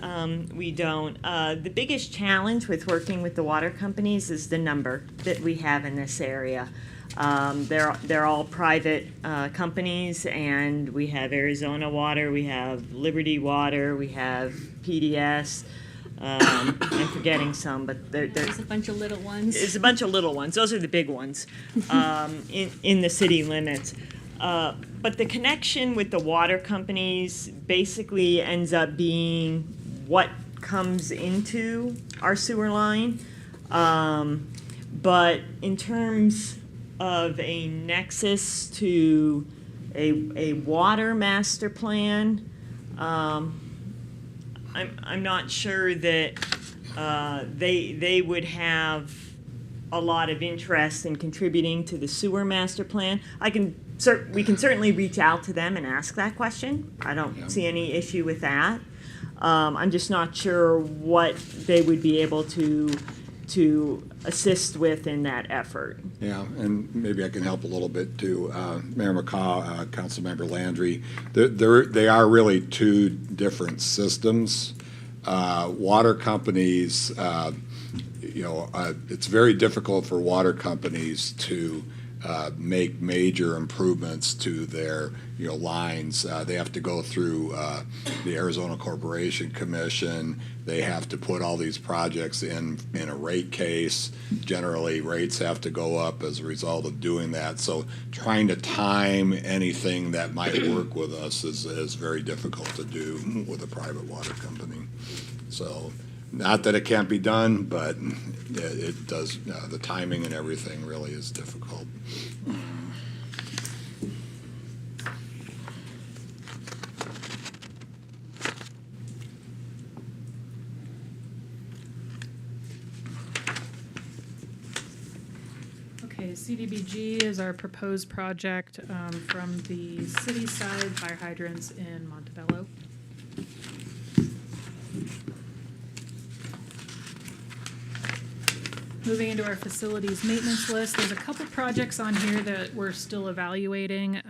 we don't. The biggest challenge with working with the water companies is the number that we have in this area. They're all private companies, and we have Arizona Water, we have Liberty Water, we have PDS. I'm forgetting some, but There's a bunch of little ones. there's a bunch of little ones. Those are the big ones in the city limits. But the connection with the water companies basically ends up being what comes into our sewer line. But in terms of a nexus to a water master plan, I'm not sure that they would have a lot of interest in contributing to the sewer master plan. We can certainly reach out to them and ask that question. I don't see any issue with that. I'm just not sure what they would be able to assist with in that effort. Yeah, and maybe I can help a little bit too. Mayor McCaw, Councilmember Landry, they are really two different systems. Water companies, it's very difficult for water companies to make major improvements to their lines. They have to go through the Arizona Corporation Commission. They have to put all these projects in a rate case. Generally, rates have to go up as a result of doing that. So trying to time anything that might work with us is very difficult to do with a private water company. So not that it can't be done, but it does, the timing and everything really is difficult. Okay, CDBG is our proposed project from the city side fire hydrants in Montebello. Moving into our facilities maintenance list, there's a couple projects on here that we're still evaluating.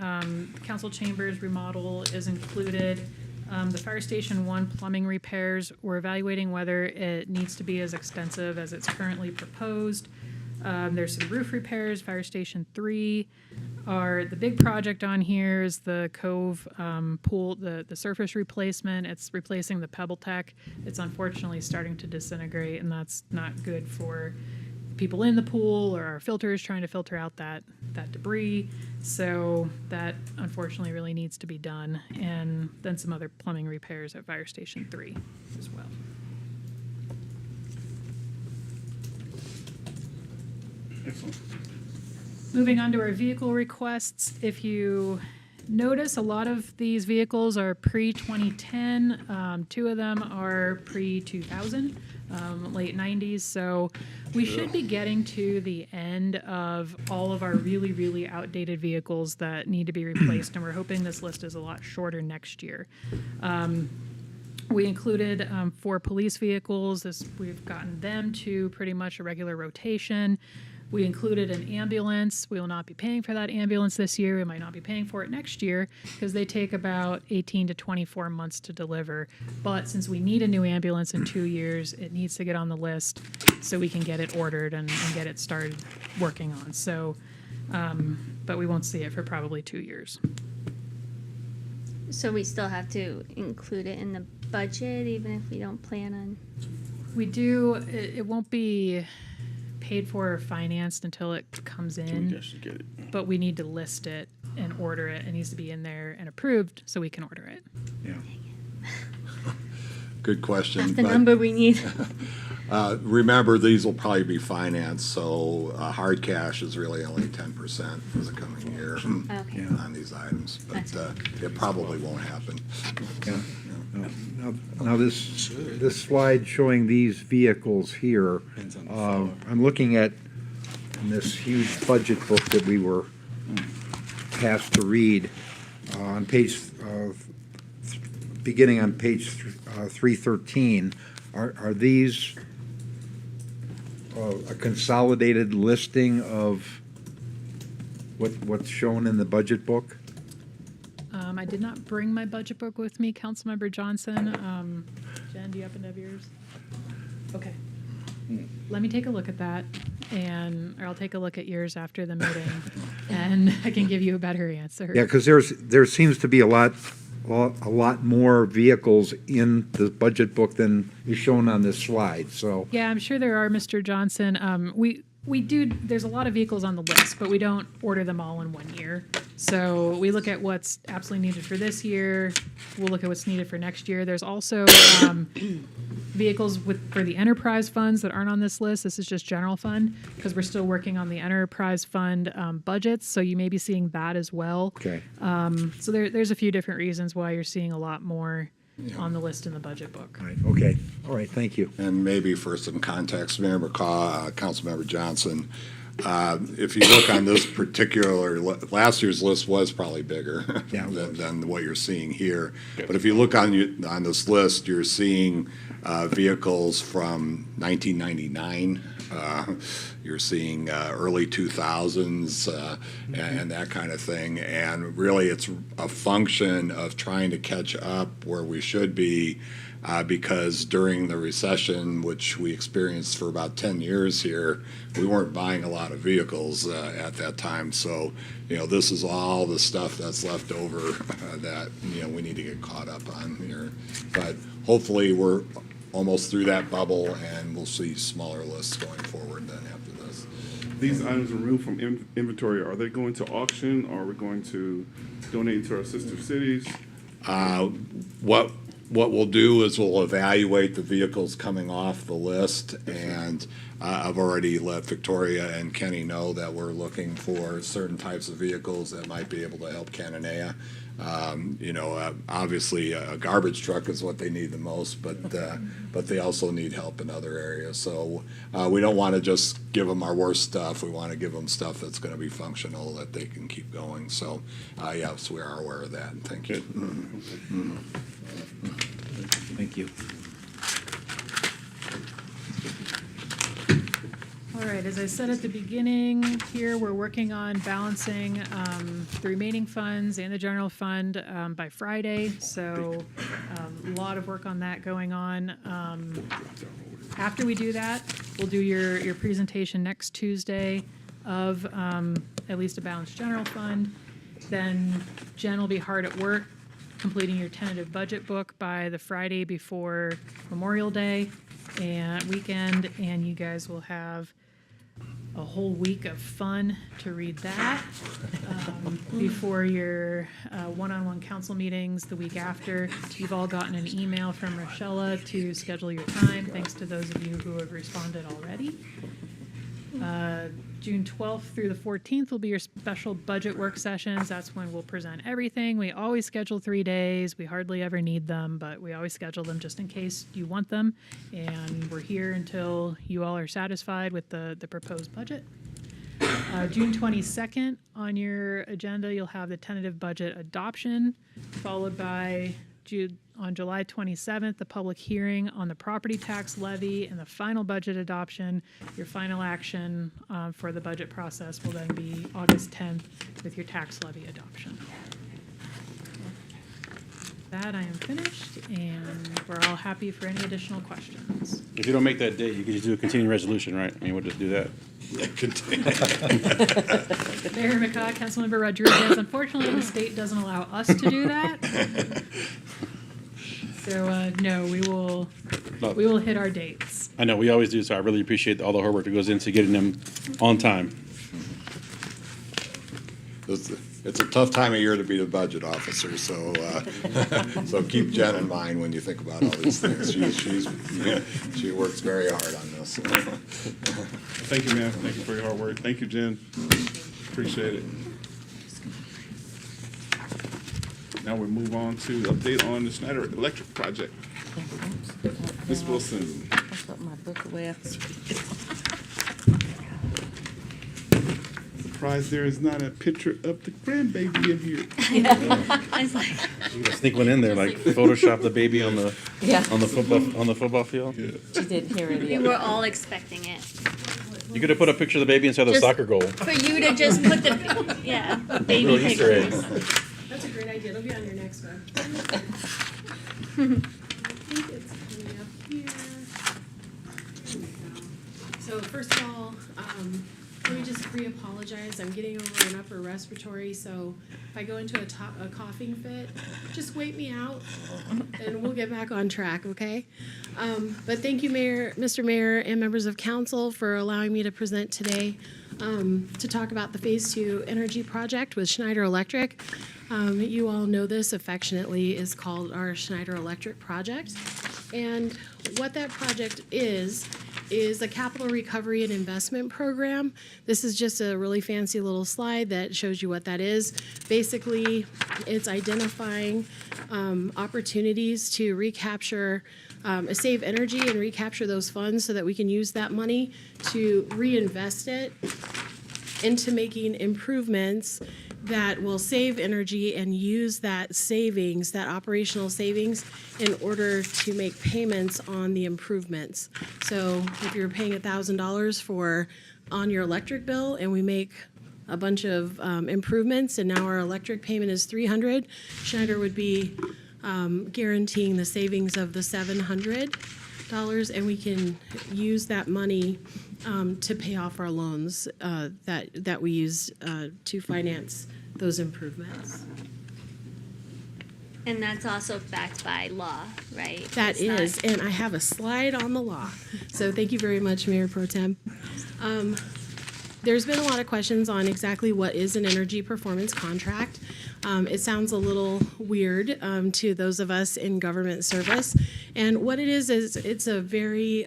Council chambers remodel is included. The Fire Station 1 plumbing repairs, we're evaluating whether it needs to be as expensive as it's currently proposed. There's some roof repairs. Fire Station 3 the big project on here is the Cove pool, the surface replacement. It's replacing the Pebble Tech. It's unfortunately starting to disintegrate, and that's not good for people in the pool or our filters trying to filter out that debris. So that unfortunately really needs to be done. And then some other plumbing repairs at Fire Station 3 as well. Excellent. Moving on to our vehicle requests, if you notice, a lot of these vehicles are pre-2010. Two of them are pre-2000, late 90s. So we should be getting to the end of all of our really, really outdated vehicles that need to be replaced. And we're hoping this list is a lot shorter next year. We included 4 police vehicles. We've gotten them to pretty much a regular rotation. We included an ambulance. We will not be paying for that ambulance this year. We might not be paying for it next year because they take about 18 to 24 months to deliver. But since we need a new ambulance in 2 years, it needs to get on the list so we can get it ordered and get it started working on. So, but we won't see it for probably 2 years. So we still have to include it in the budget, even if we don't plan on. We do. It won't be paid for or financed until it comes in. Just get it. But we need to list it and order it. It needs to be in there and approved so we can order it. Yeah. Good question. That's the number we need. Remember, these will probably be financed, so hard cash is really only 10% for the coming year Okay. on these items, but it probably won't happen. Yeah. Now, this slide showing these vehicles here, I'm looking at in this huge budget book that we were tasked to read, on page, beginning on page 313, are these a consolidated listing of what's shown in the budget book? I did not bring my budget book with me, Councilmember Johnson. Jen, do you happen to have yours? Okay. Let me take a look at that, or I'll take a look at yours after the meeting, and I can give you a better answer. Yeah, because there seems to be a lot more vehicles in the budget book than is shown on this slide, so. Yeah, I'm sure there are, Mr. Johnson. We do, there's a lot of vehicles on the list, but we don't order them all in 1 year. So we look at what's absolutely needed for this year. We'll look at what's needed for next year. There's also vehicles for the enterprise funds that aren't on this list. This is just general fund, because we're still working on the enterprise fund budgets. So you may be seeing that as well. Okay. So there's a few different reasons why you're seeing a lot more on the list in the budget book. Right, okay, all right, thank you. And maybe for some context, Mayor McCaw, Councilmember Johnson, if you look on this particular, last year's list was probably bigger than what you're seeing here. But if you look on this list, you're seeing vehicles from 1999. You're seeing early 2000s and that kind of thing. And really, it's a function of trying to catch up where we should be, because during the recession, which we experienced for about 10 years here, we weren't buying a lot of vehicles at that time. So, this is all the stuff that's left over that, we need to get caught up on here. But hopefully, we're almost through that bubble, and we'll see smaller lists going forward then after this. These items removed from inventory, are they going to auction, or are we going to donate to our sister cities? What we'll do is we'll evaluate the vehicles coming off the list, and I've already let Victoria and Kenny know that we're looking for certain types of vehicles that might be able to help Cananea. Obviously a garbage truck is what they need the most, but they also need help in other areas. So we don't want to just give them our worst stuff. We want to give them stuff that's going to be functional, that they can keep going. So yes, we are aware of that. And thank you. Thank you. All right, as I said at the beginning, here we're working on balancing the remaining funds and the general fund by Friday. So a lot of work on that going on. After we do that, we'll do your presentation next Tuesday of at least a balanced general fund. Then Jen will be hard at work completing your tentative budget book by the Friday before Memorial Day and weekend, and you guys will have a whole week of fun to read that before your one-on-one council meetings the week after. You've all gotten an email from Rochella to schedule your time. Thanks to those of you who have responded already. June 12th through the 14th will be your special budget work sessions. That's when we'll present everything. We always schedule 3 days. We hardly ever need them, but we always schedule them just in case you want them. And we're here until you all are satisfied with the proposed budget. June 22nd on your agenda, you'll have the tentative budget adoption, followed by on July 27th, the public hearing on the property tax levy and the final budget adoption. Your final action for the budget process will then be August 10th with your tax levy adoption. With that, I am finished, and we're all happy for any additional questions. If you don't make that date, you can just do a continuing resolution, right? I mean, we'll just do that. Mayor McCaw, Councilmember Rodriguez, unfortunately, the state doesn't allow us to do that. So, no, we will hit our dates. I know, we always do, so I really appreciate all the hard work that goes into getting them on time. it's a tough time of year to be the budget officer, so, so keep Jen in mind when you think about all these things. She works very hard on this. Thank you, ma'am. Thank you for your hard work. Thank you, Jen. Appreciate it. Now we move on to update on the Schneider Electric project. Ms. Wilson. I put my book away. Surprised there is not a picture of the grandbaby in here. I was like, You gotta sneak one in there, like Photoshop the baby on the Yeah. on the football field. Yeah. She didn't hear it we yet. were all expecting it. You could have put a picture of the baby inside the Just- soccer goal. For you to just put the, yeah, baby Little Easter egg. pictures. That's a great idea. It'll be on your next one. I think it's coming up here. Here we go. So first of all, let me just pre-apologize. I'm getting over an upper respiratory, so if I go into a coughing fit, just wait me out, and we'll get back on track, okay? But thank you, Mr. Mayor, and members of council for allowing me to present today to talk about the Phase 2 energy project with Schneider Electric. You all know this affectionately is called our Schneider Electric project. And what that project is a capital recovery and investment program. This is just a really fancy little slide that shows you what that is. Basically, it's identifying opportunities to recapture, save energy and recapture those funds so that we can use that money to reinvest it into making improvements that will save energy and use that savings, that operational savings, in order to make payments on the improvements. So if you're paying $1,000 on your electric bill and we make a bunch of improvements and now our electric payment is $300, Schneider would be guaranteeing the savings of the $700, and we can use that money to pay off our loans that we use to finance those improvements. And that's also backed by law, right? That It's not- is, and I have a slide on the law. So thank you very much, Mayor Pro Tem. There's been a lot of questions on exactly what is an energy performance contract. It sounds a little weird to those of us in government service. And what it is it's a very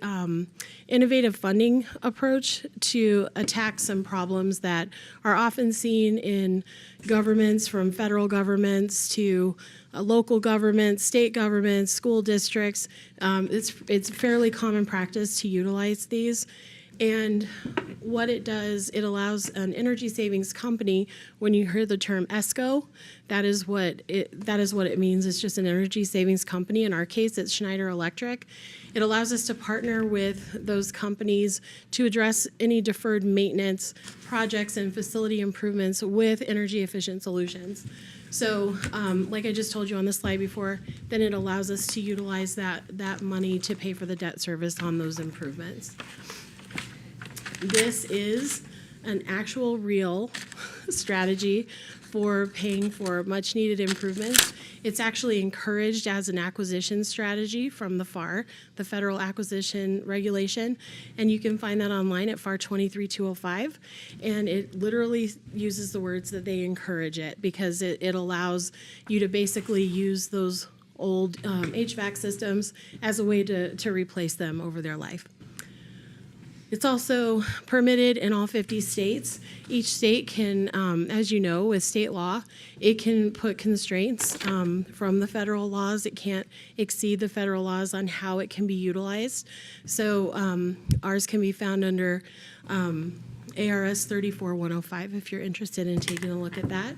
innovative funding approach to attack some problems that are often seen in governments, from federal governments to local governments, state governments, school districts. It's fairly common practice to utilize these. And what it does, it allows an energy savings company, when you hear the term ESCO, that is what it means. It's just an energy savings company. In our case, it's Schneider Electric. It allows us to partner with those companies to address any deferred maintenance projects and facility improvements with energy efficient solutions. So, like I just told you on the slide before, then it allows us to utilize that money to pay for the debt service on those improvements. This is an actual real strategy for paying for much needed improvements. It's actually encouraged as an acquisition strategy from the FAR, the Federal Acquisition Regulation, and you can find that online at FAR 23205. And it literally uses the words that they encourage it, because it allows you to basically use those old HVAC systems as a way to replace them over their life. It's also permitted in all 50 states. Each state can, as you know, with state law, it can put constraints from the federal laws. It can't exceed the federal laws on how it can be utilized. So ours can be found under ARS 34105 if you're interested in taking a look at that.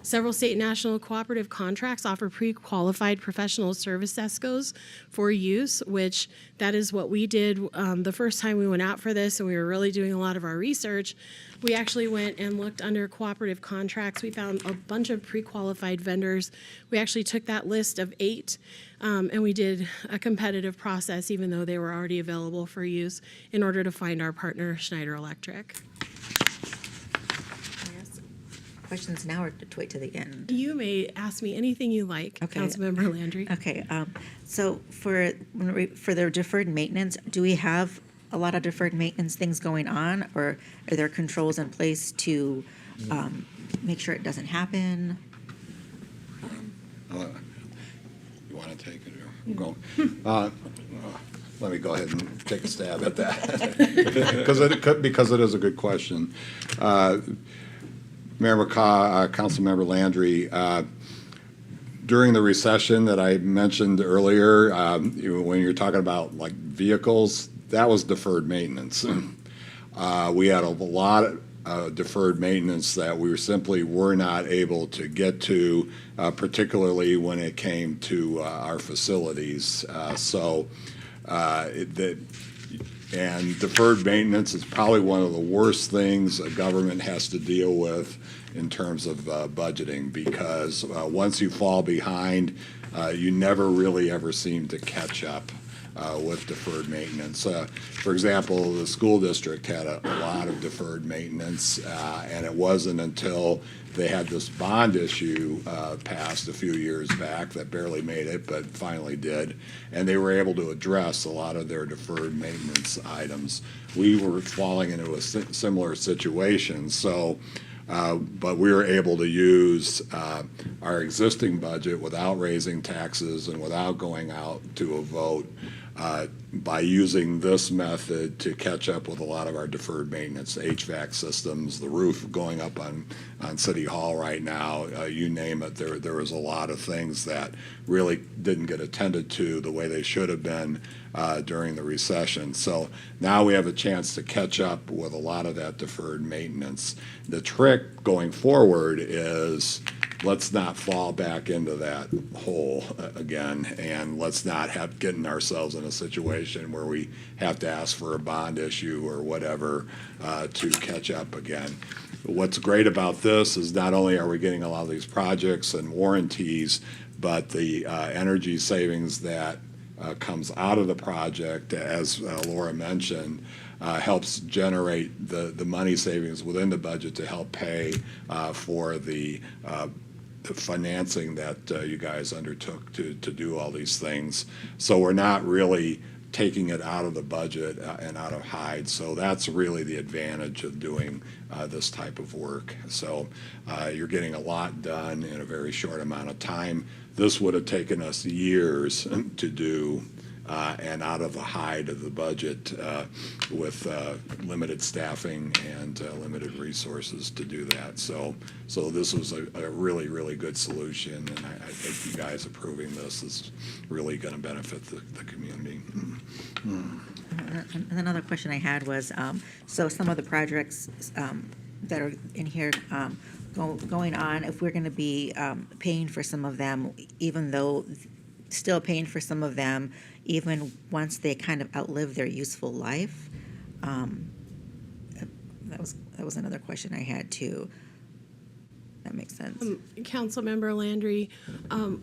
Several state and national cooperative contracts offer pre-qualified professional service ESCOs for use, which that is what we did the first time we went out for this, and we were really doing a lot of our research. We actually went and looked under cooperative contracts. We found a bunch of pre-qualified vendors. We actually took that list of 8, and we did a competitive process, even though they were already available for use, in order to find our partner, Schneider Electric. Questions now or to wait to the end? You may ask me anything you like, Okay. Councilmember Landry. Okay, so for their deferred maintenance, do we have a lot of deferred maintenance things going on, or are there controls in place to make sure it doesn't happen? You want to take it or we'll go? Let me go ahead and take a stab at that. Because it is a good question. Mayor McCaw, Councilmember Landry, during the recession that I mentioned earlier, when you're talking about like vehicles, that was deferred maintenance. We had a lot of deferred maintenance that we simply were not able to get to, particularly when it came to our facilities. And deferred maintenance is probably one of the worst things a government has to deal with in terms of budgeting, because once you fall behind, you never really ever seem to catch up with deferred maintenance. For example, the school district had a lot of deferred maintenance, and it wasn't until they had this bond issue passed a few years back that barely made it, but finally did, and they were able to address a lot of their deferred maintenance items. We were falling into a similar situation, but we were able to use our existing budget without raising taxes and without going out to a vote, by using this method to catch up with a lot of our deferred maintenance, HVAC systems, the roof going up on City Hall right now, you name it. There was a lot of things that really didn't get attended to the way they should have been during the recession. So now we have a chance to catch up with a lot of that deferred maintenance. The trick going forward is let's not fall back into that hole again, and let's not have getting ourselves in a situation where we have to ask for a bond issue or whatever to catch up again. What's great about this is not only are we getting a lot of these projects and warranties, but the energy savings that comes out of the project, as Laura mentioned, helps generate the money savings within the budget to help pay for the financing that you guys undertook to do all these things. So we're not really taking it out of the budget and out of Hyde. So that's really the advantage of doing this type of work. So you're getting a lot done in a very short amount of time. This would have taken us years to do, and out of the Hyde of the budget with limited staffing and limited resources to do that. So this was a really, really good solution, and I think you guys approving this is really going to benefit the community. And another question I had was, so some of the projects that are in here going on, if we're going to be paying for some of them, even though still paying for some of them, even once they kind of outlive their useful life? That was another question I had too. That makes sense. Councilmember Landry,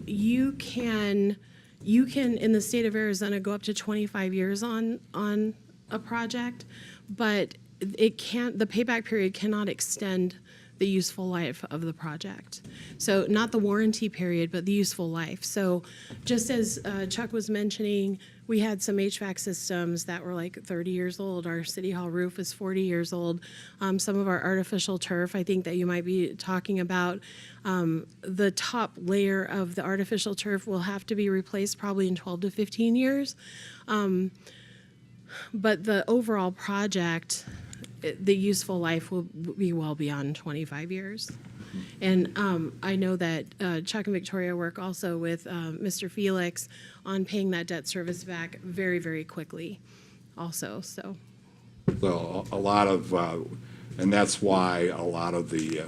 you can in the state of Arizona go up to 25 years on a project, but the payback period cannot extend the useful life of the project. So not the warranty period, but the useful life. So just as Chuck was mentioning, we had some HVAC systems that were like 30 years old. Our City Hall roof is 40 years old. Some of our artificial turf, I think that you might be talking about, the top layer of the artificial turf will have to be replaced probably in 12 to 15 years. But the overall project, the useful life will be well beyond 25 years. And I know that Chuck and Victoria work also with Mr. Felix on paying that debt service back very, very quickly also, so. So a lot of, and that's why a lot of the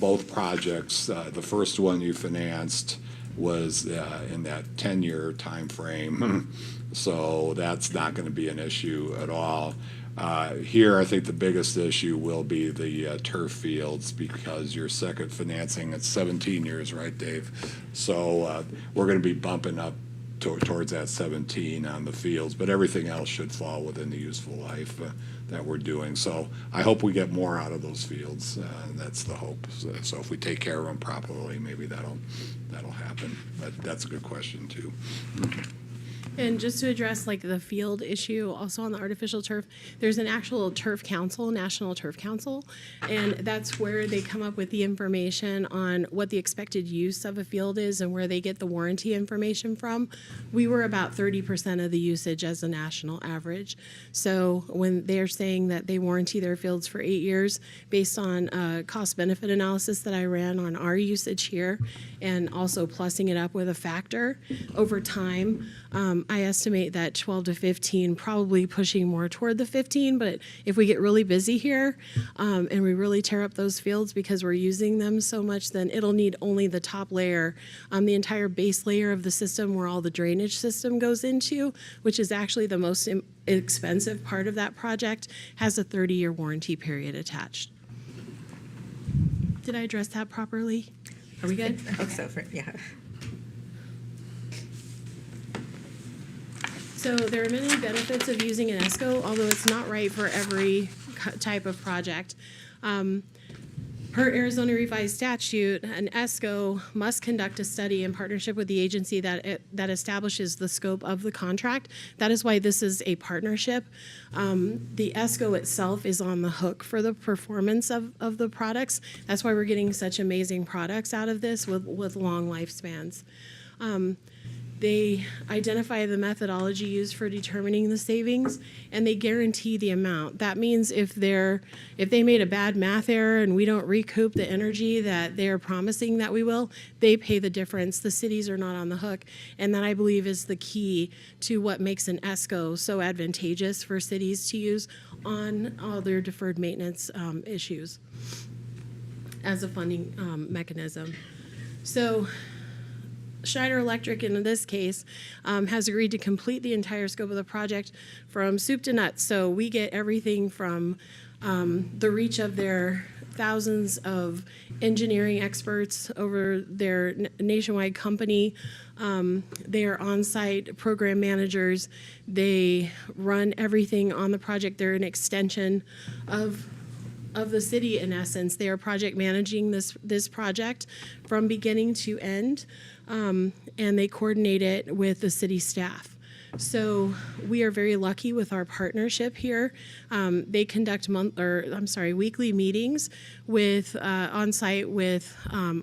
both projects, the first one you financed was in that 10-year time frame. So that's not going to be an issue at all. Here, I think the biggest issue will be the turf fields, because your second financing at 17 years, right, Dave? So we're going to be bumping up towards that 17 on the fields, but everything else should fall within the useful life that we're doing. So I hope we get more out of those fields. That's the hope. So if we take care of them properly, maybe that'll happen. But that's a good question too. And just to address like the field issue, also on the artificial turf, there's an actual turf council, National Turf Council, and that's where they come up with the information on what the expected use of a field is and where they get the warranty information from. We were about 30% of the usage as a national average. So when they're saying that they warranty their fields for 8 years, based on a cost-benefit analysis that I ran on our usage here, and also plussing it up with a factor over time, I estimate that 12 to 15, probably pushing more toward the 15, but if we get really busy here and we really tear up those fields because we're using them so much, then it'll need only the top layer, the entire base layer of the system where all the drainage system goes into, which is actually the most expensive part of that project, has a 30-year warranty period attached. Did I address that properly? Are we good? I think so, yeah. So there are many benefits of using an ESCO, although it's not right for every type of project. Per Arizona Revised Statute, an ESCO must conduct a study in partnership with the agency that establishes the scope of the contract. That is why this is a partnership. The ESCO itself is on the hook for the performance of the products. That's why we're getting such amazing products out of this with long lifespans. They identify the methodology used for determining the savings, and they guarantee the amount. That means if they made a bad math error and we don't recoup the energy that they're promising that we will, they pay the difference. The cities are not on the hook, and that, I believe, is the key to what makes an ESCO so advantageous for cities to use on all their deferred maintenance issues as a funding mechanism. So Schneider Electric, in this case, has agreed to complete the entire scope of the project from soup to nuts. So we get everything from the reach of their thousands of engineering experts over their nationwide company. They are on-site program managers. They run everything on the project. They're an extension of the city, in essence. They are project managing this project from beginning to end, and they coordinate it with the city staff. So we are very lucky with our partnership here. They conduct weekly meetings with on site with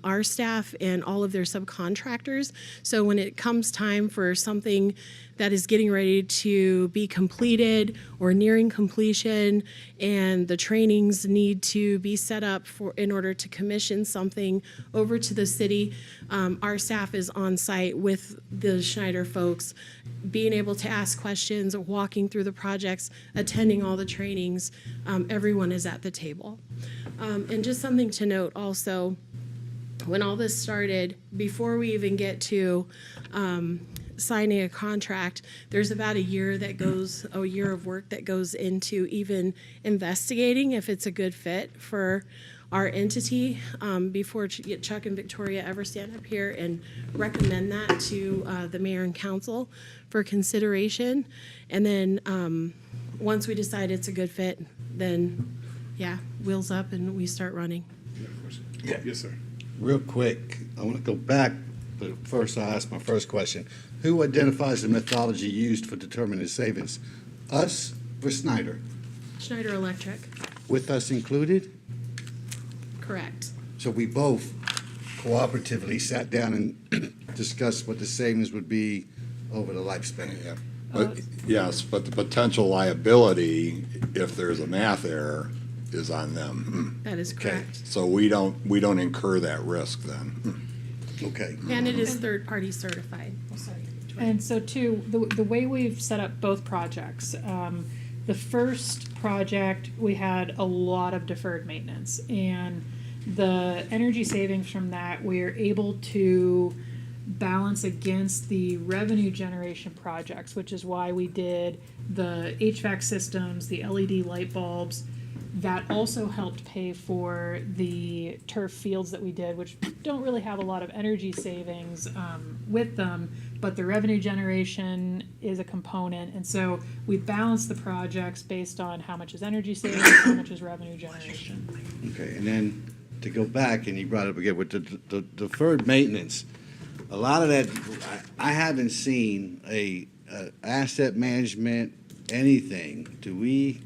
our staff and all of their subcontractors. So when it comes time for something that is getting ready to be completed or nearing completion, and the trainings need to be set up in order to commission something over to the city, our staff is on site with the Schneider folks, being able to ask questions, walking through the projects, attending all the trainings. Everyone is at the table. And just something to note also, when all this started, before we even get to signing a contract, there's about a year of work that goes into even investigating if it's a good fit for our entity before Chuck and Victoria ever stand up here and recommend that to the mayor and council for consideration. And then once we decide it's a good fit, then wheels up and we start running. Yeah. Yes, sir. Real quick, I want to go back, but first I'll ask my first question. Who identifies the methodology used for determining savings? Us or Schneider? Schneider Electric, With us included? correct. So we both cooperatively sat down and discussed what the savings would be over the lifespan. Yeah. But, yes, but the potential liability, if there's a math error, is on them. That is correct. So we don't incur that risk then. Okay. And it is third-party certified. And so too, the way we've set up both projects, the first project, we had a lot of deferred maintenance, and the energy savings from that, we're able to balance against the revenue generation projects, which is why we did the HVAC systems, the LED light bulbs. That also helped pay for the turf fields that we did, which don't really have a lot of energy savings with them, but the revenue generation is a component. And so we balance the projects based on how much is energy savings, how much is revenue generation. Okay, and then to go back, and you brought it up again with the deferred maintenance, a lot of that, I haven't seen a asset management, anything, do we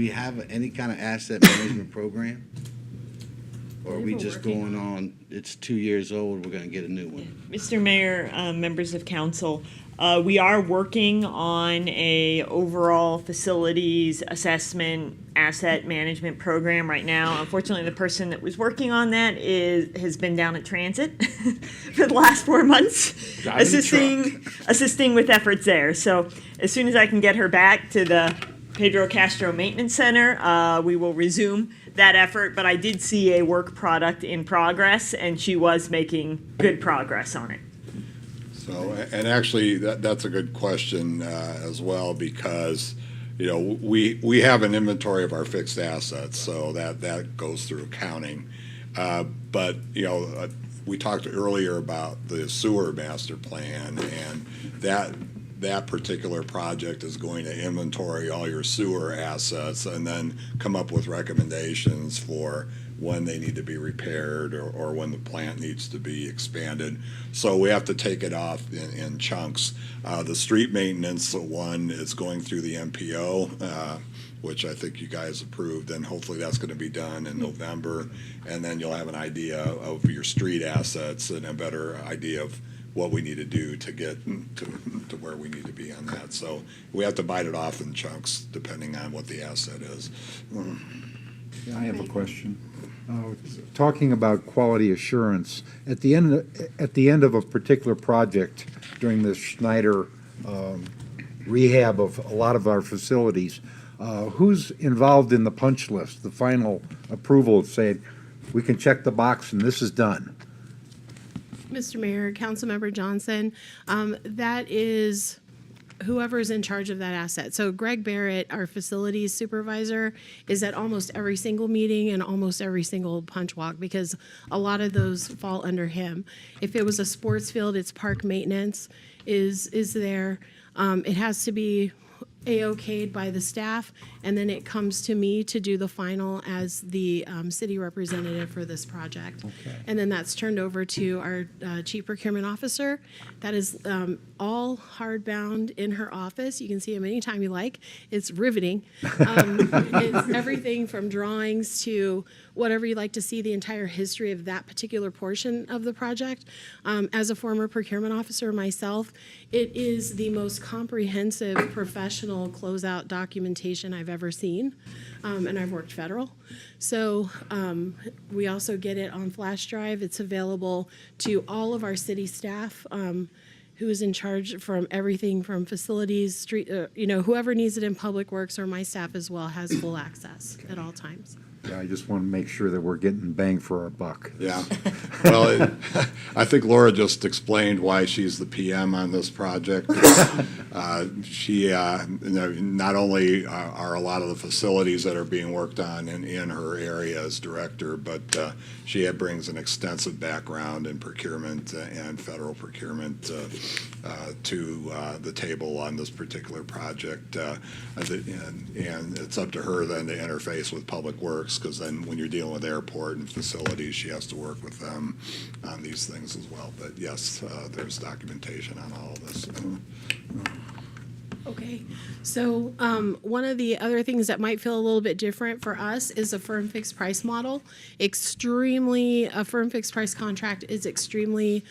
have any kind of asset management program? Or are we just going on, it's 2 years old, we're gonna get a new one? Mr. Mayor, members of council, we are working on a overall facilities assessment asset management program right now. Unfortunately, the person that was working on that has been down at transit for the last 4 months, assisting with efforts there. So as soon as I can get her back to the Pedro Castro Maintenance Center, we will resume that effort, but I did see a work product in progress, and she was making good progress on it. So, and actually, that's a good question as well, because, you know, we have an inventory of our fixed assets, so that goes through accounting. But, you know, we talked earlier about the sewer master plan, and that particular project is going to inventory all your sewer assets and then come up with recommendations for when they need to be repaired or when the plant needs to be expanded. So we have to take it off in chunks. The street maintenance one is going through the MPO, which I think you guys approved, and hopefully that's going to be done in November. And then you'll have an idea of your street assets and a better idea of what we need to do to get to where we need to be on that. So we have to bite it off in chunks depending on what the asset is. Yeah, I have a question. Talking about quality assurance, at the end of a particular project during the Schneider rehab of a lot of our facilities, who's involved in the punch list, the final approval of saying, we can check the box and this is done? Mr. Mayor, Councilmember Johnson, that is whoever is in charge of that asset. So Greg Barrett, our facilities supervisor, is at almost every single meeting and almost every single punch walk because a lot of those fall under him. If it was a sports field, it's park maintenance is there. It has to be A-okayed by the staff, and then it comes to me to do the final as the city representative for this project. Okay. And then that's turned over to our chief procurement officer. That is all hardbound in her office. You can see him anytime you like. It's riveting. It's everything from drawings to whatever you'd like to see, the entire history of that particular portion of the project. As a former procurement officer myself, it is the most comprehensive professional closeout documentation I've ever seen, and I've worked federal. So we also get it on flash drive. It's available to all of our city staff who is in charge from everything from facilities, street, whoever needs it in public works or my staff as well has full access at all times. Yeah, I just want to make sure that we're getting bang for our buck. Yeah. Well, I think Laura just explained why she's the PM on this project. She, not only are a lot of the facilities that are being worked on in her area as director, but she brings an extensive background in procurement and federal procurement to the table on this particular project. And it's up to her then to interface with Public Works, because then when you're dealing with airport and facilities, she has to work with them on these things as well. But yes, there's documentation on all of this. Okay, so one of the other things that might feel a little bit different for us is a firm fixed price model. A firm fixed price contract is extremely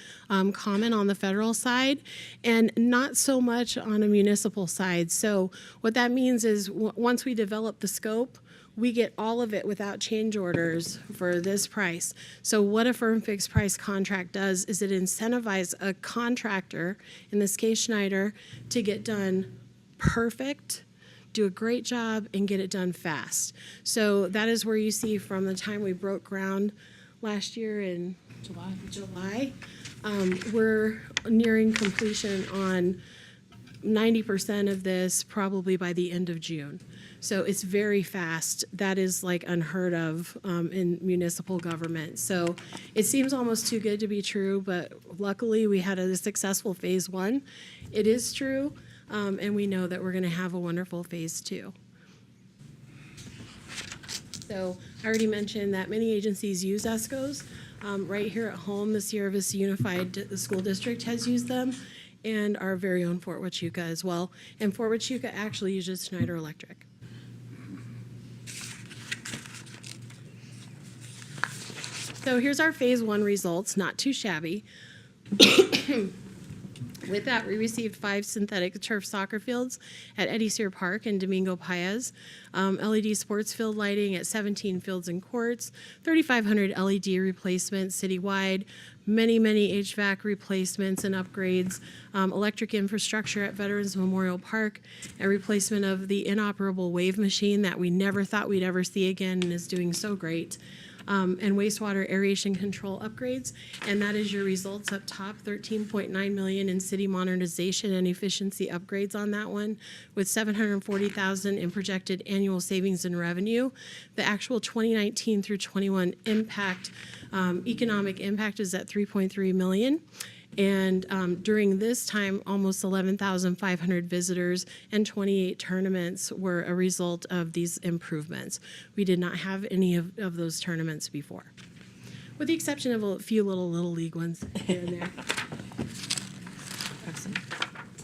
common on the federal side and not so much on a municipal side. So what that means is once we develop the scope, we get all of it without change orders for this price. So what a firm fixed price contract does is it incentivizes a contractor, in this case Schneider, to get done perfect, do a great job, and get it done fast. So that is where you see from the time we broke ground last year in July, we're nearing completion on 90% of this probably by the end of June. So it's very fast. That is like unheard of in municipal government. So it seems almost too good to be true, but luckily we had a successful phase one. It is true, and we know that we're gonna have a wonderful phase two. So I already mentioned that many agencies use ESCOs. Right here at home, the Sierra Vista Unified School District has used them. and our very own Fort Huachuca as well. And Fort Huachuca actually uses Schneider Electric. So here's our phase one results, not too shabby. With that, we received 5 synthetic turf soccer fields at Eddie Sear Park and Domingo Paez, LED sports field lighting at 17 fields and courts, 3,500 LED replacements citywide, many HVAC replacements and upgrades, electric infrastructure at Veterans Memorial Park, and replacement of the inoperable wave machine that we never thought we'd ever see again and is doing so great. And wastewater aeration control upgrades. And that is your results up top, 13.9 million in city modernization and efficiency upgrades on that one, with 740,000 in projected annual savings and revenue. The actual 2019 through 21 impact, economic impact is at 3.3 million. And during this time, almost 11,500 visitors and 28 tournaments were a result of these improvements. We did not have any of those tournaments before, with the exception of a few little league ones here and there. Awesome.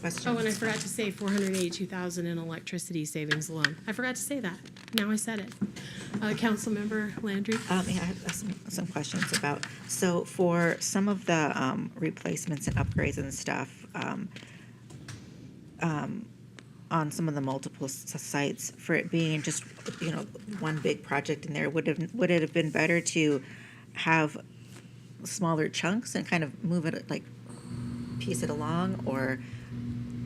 Questions? Oh, and I forgot to say 482,000 in electricity savings alone. I forgot to say that. Now I said it. Councilmember Landry? Yeah, I have some questions about, so for some of the replacements and upgrades and stuff, on some of the multiple sites, for it being just, one big project in there, would it have been better to have smaller chunks and kind of move it, like, piece it along, or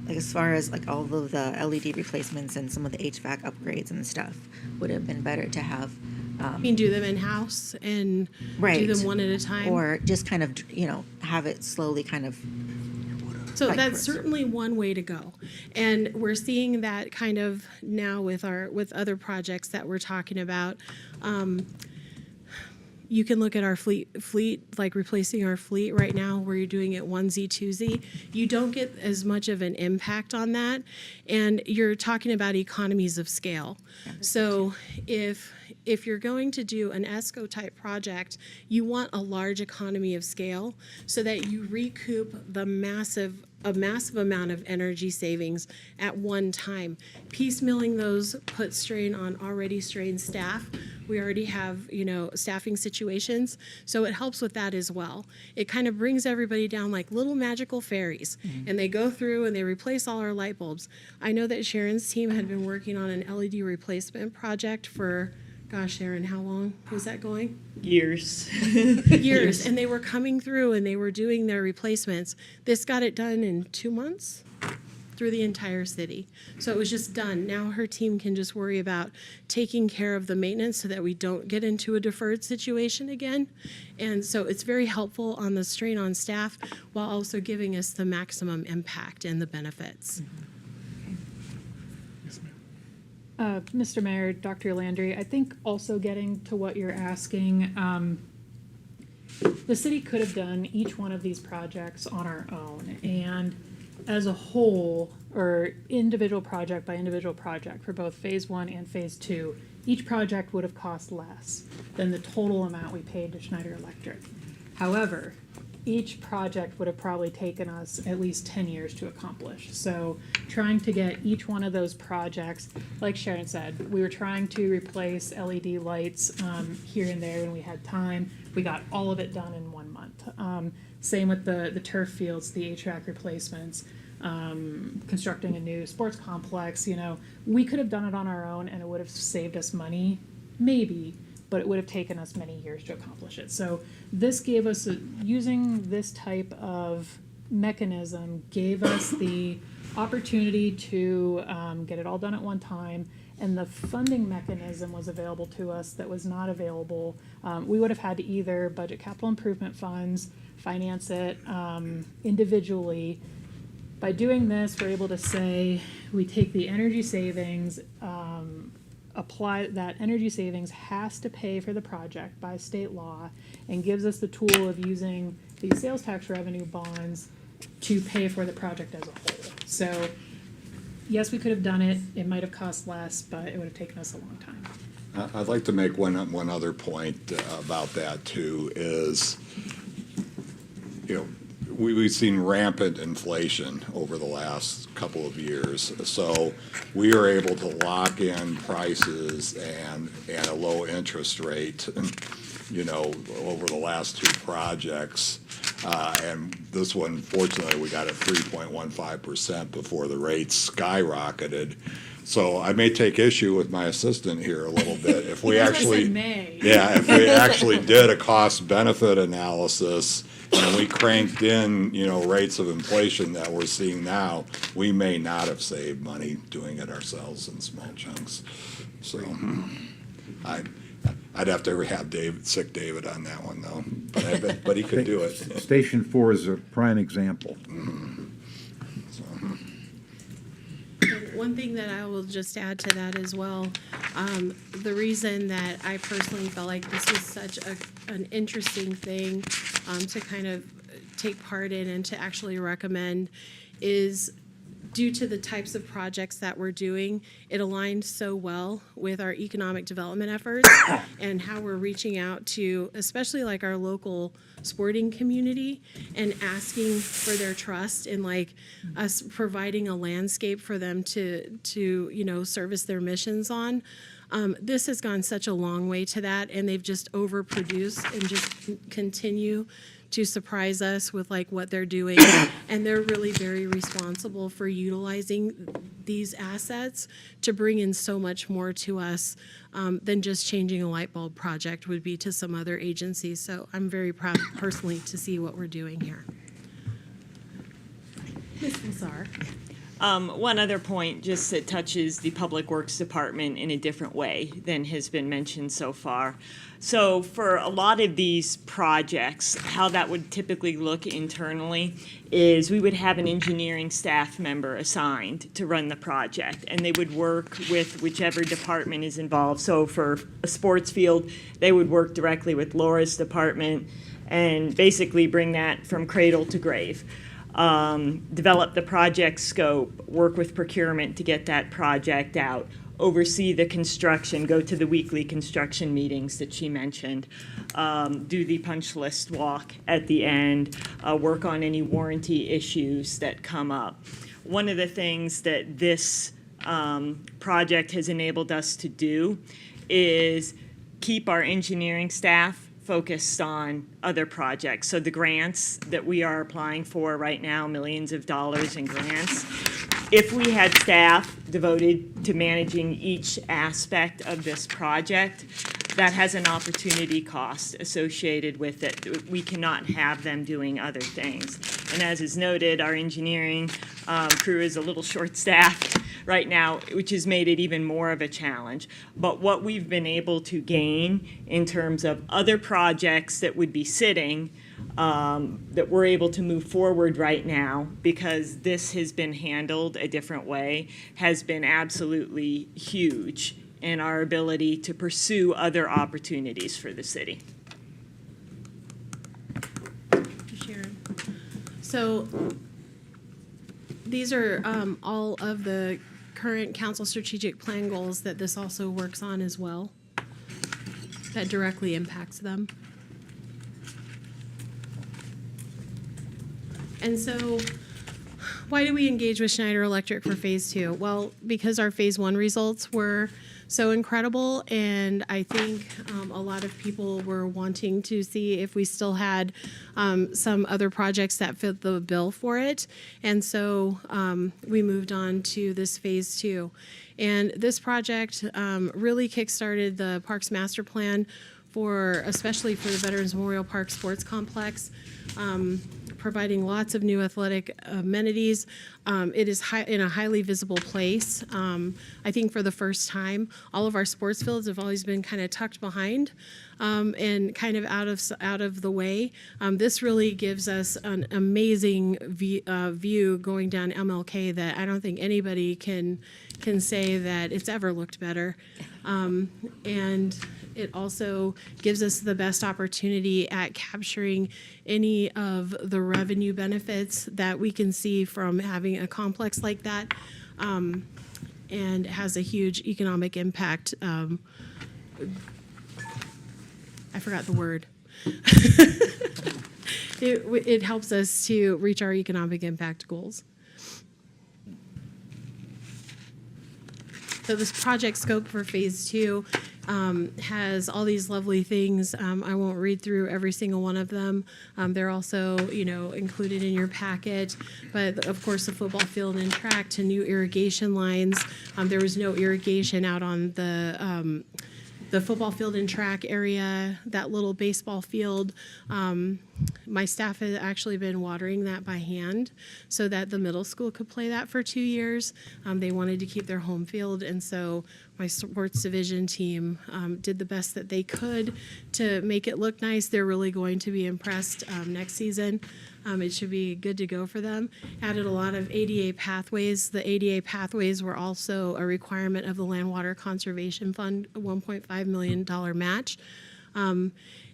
like as far as like all of the LED replacements and some of the HVAC upgrades and stuff, would it have been better to have You mean do them in-house and do them one at a time? or just kind of, have it slowly kind of. So like that's for- certainly one way to go. And we're seeing that kind of now with other projects that we're talking about. You can look at our fleet, like replacing our fleet right now, where you're doing it onesie, twosie. You don't get as much of an impact on that, and you're talking about economies of scale. So if you're going to do an ESCO type project, you want a large economy of scale so that you recoup a massive amount of energy savings at one time. Piecemealing those puts strain on already strained staff. We already have, staffing situations, so it helps with that as well. It kind of brings everybody down like little magical fairies, and they go through and they replace all our light bulbs. I know that Sharon's team had been working on an LED replacement project for, gosh, Sharon, how long was that going? Years. Years, and they were coming through and they were doing their replacements. This got it done in 2 months through the entire city. So it was just done. Now her team can just worry about taking care of the maintenance so that we don't get into a deferred situation again. And so it's very helpful on the strain on staff while also giving us the maximum impact and the benefits. Mr. Mayor, Dr. Landry, I think also getting to what you're asking, the city could have done each one of these projects on our own, and as a whole, or individual project by individual project for both phase 1 and phase 2, each project would have cost less than the total amount we paid to Schneider Electric. However, each project would have probably taken us at least 10 years to accomplish. So trying to get each one of those projects, like Sharon said, we were trying to replace LED lights here and there when we had time. We got all of it done in 1 month. Same with the turf fields, the HVAC replacements, constructing a new sports complex. We could have done it on our own and it would have saved us money, maybe, but it would have taken us many years to accomplish it. So this gave us, using this type of mechanism, gave us the opportunity to get it all done at one time, and the funding mechanism was available to us that was not available. We would have had to either budget capital improvement funds, finance it individually. By doing this, we're able to say we take the energy savings, apply that energy savings has to pay for the project by state law, and gives us the tool of using these sales tax revenue bonds to pay for the project as a whole. So yes, we could have done it. It might have cost less, but it would have taken us a long time. I'd like to make one other point about that too, is, we've seen rampant inflation over the last couple of years. So we are able to lock in prices and a low interest rate, over the last two projects. And this one, fortunately, we got at 3.15% before the rates skyrocketed. So I may take issue with my assistant here a little bit. If we actually, if we actually did a cost-benefit analysis and we cranked in, rates of inflation that we're seeing now, we may not have saved money doing it ourselves in small chunks. So I'd have to have sick David on that one though, but he could do it. Station 4 is a prime example. One thing that I will just add to that as well, the reason that I personally felt like this was such an interesting thing to kind of take part in and to actually recommend is due to the types of projects that we're doing. It aligned so well with our economic development efforts and how we're reaching out to, especially like our local sporting community, and asking for their trust in like us providing a landscape for them to service their missions on. This has gone such a long way to that, and they've just overproduced and just continue to surprise us with like what they're doing. And they're really very responsible for utilizing these assets to bring in so much more to us than just changing a light bulb project would be to some other agencies. So I'm very proud personally to see what we're doing here. Ms. Lazar. One other point, just that touches the Public Works Department in a different way than has been mentioned so far. So for a lot of these projects, how that would typically look internally is we would have an engineering staff member assigned to run the project, and they would work with whichever department is involved. So for a sports field, they would work directly with Laura's department and basically bring that from cradle to grave. Develop the project scope, work with procurement to get that project out, oversee the construction, go to the weekly construction meetings that she mentioned, do the punch list walk at the end, work on any warranty issues that come up. One of the things that this project has enabled us to do is keep our engineering staff focused on other projects. So the grants that we are applying for right now, millions of dollars in grants, if we had staff devoted to managing each aspect of this project, that has an opportunity cost associated with it. We cannot have them doing other things. And as is noted, our engineering crew is a little short-staffed right now, which has made it even more of a challenge. But what we've been able to gain in terms of other projects that would be sitting, that we're able to move forward right now because this has been handled a different way, has been absolutely huge in our ability to pursue other opportunities for the city. Sharon. So these are all of the current council strategic plan goals that this also works on as well, that directly impacts them. And so why do we engage with Schneider Electric for Phase 2? Well, because our Phase 1 results were so incredible, and I think a lot of people were wanting to see if we still had some other projects that fit the bill for it. And so we moved on to this Phase 2. And this project really kickstarted the Parks Master Plan especially for the Veterans Memorial Park Sports Complex, providing lots of new athletic amenities. It is in a highly visible place. I think for the first time, all of our sports fields have always been kind of tucked behind and kind of out of the way. This really gives us an amazing view going down MLK that I don't think anybody can say that it's ever looked better. And it also gives us the best opportunity at capturing any of the revenue benefits that we can see from having a complex like that, and has a huge economic impact. I forgot the word. it helps us to reach our economic impact goals. So this project scope for phase 2 has all these lovely things. I won't read through every single one of them. They're also, included in your packet. But of course, the football field and track to new irrigation lines. There was no irrigation out on the football field and track area, that little baseball field. My staff has actually been watering that by hand so that the middle school could play that for 2 years. They wanted to keep their home field, and so my sports division team did the best that they could to make it look nice. They're really going to be impressed next season. It should be good to go for them. Added a lot of ADA pathways. The ADA pathways were also a requirement of the Land Water Conservation Fund, a $1.5 million match.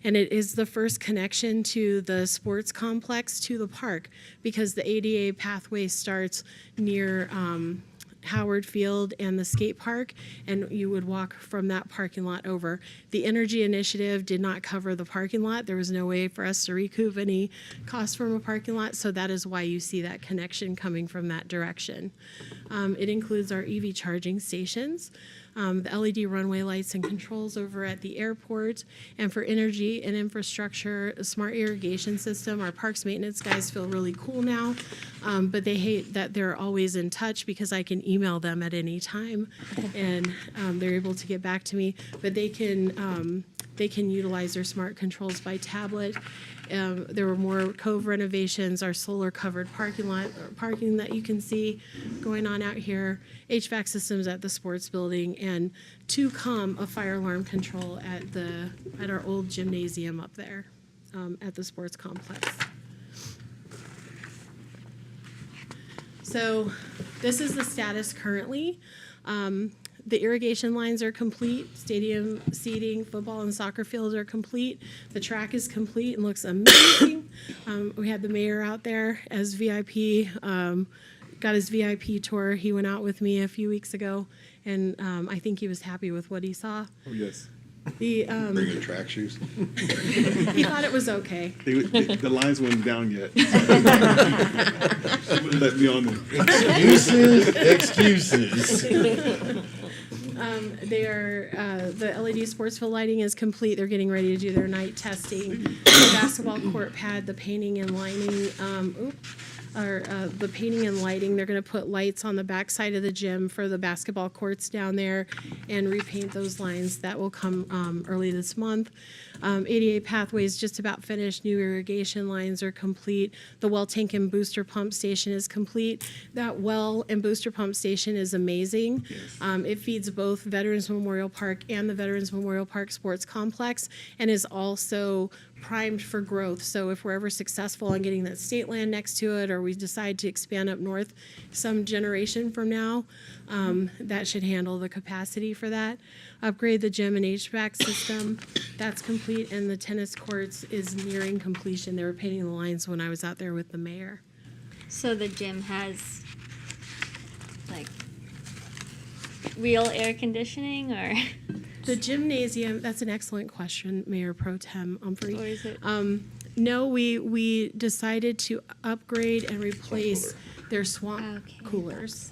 And it is the first connection to the sports complex to the park, because the ADA pathway starts near Howard Field and the skate park, and you would walk from that parking lot over. The Energy Initiative did not cover the parking lot. There was no way for us to recoup any cost from a parking lot, so that is why you see that connection coming from that direction. It includes our EV charging stations, the LED runway lights and controls over at the airport, and for energy and infrastructure, a smart irrigation system. Our parks maintenance guys feel really cool now, but they hate that they're always in touch because I can email them at any time, and they're able to get back to me. But they can utilize their smart controls by tablet. There were more cove renovations, our solar covered parking that you can see going on out here, HVAC systems at the sports building, and to come, a fire alarm control at our old gymnasium up there at the sports complex. So this is the status currently. The irrigation lines are complete, stadium seating, football and soccer fields are complete. The track is complete and looks amazing. We had the mayor out there as VIP, got his VIP tour. He went out with me a few weeks ago, and I think he was happy with what he saw. Oh, yes. Bring your track shoes. He thought it was okay. The lines weren't down yet. Let me on there. Excuses. They are, the LED sports field lighting is complete. They're getting ready to do their night testing. The basketball court pad, the painting and lining, the painting and lighting, they're gonna put lights on the backside of the gym for the basketball courts down there and repaint those lines. That will come early this month. ADA pathway is just about finished. New irrigation lines are complete. The well tank and booster pump station is complete. That well and booster pump station is amazing. It feeds both Veterans Memorial Park and the Veterans Memorial Park Sports Complex, and is also primed for growth. So if we're ever successful in getting that state land next to it, or we decide to expand up north some generation from now, that should handle the capacity for that. Upgrade the gym and HVAC system, that's complete, and the tennis courts is nearing completion. They were painting the lines when I was out there with the mayor. So the gym has like real air conditioning, or The gymnasium, that's an excellent question, Mayor Pro Tem Humphrey. or is it? No, we decided to upgrade and replace their swamp Okay. coolers.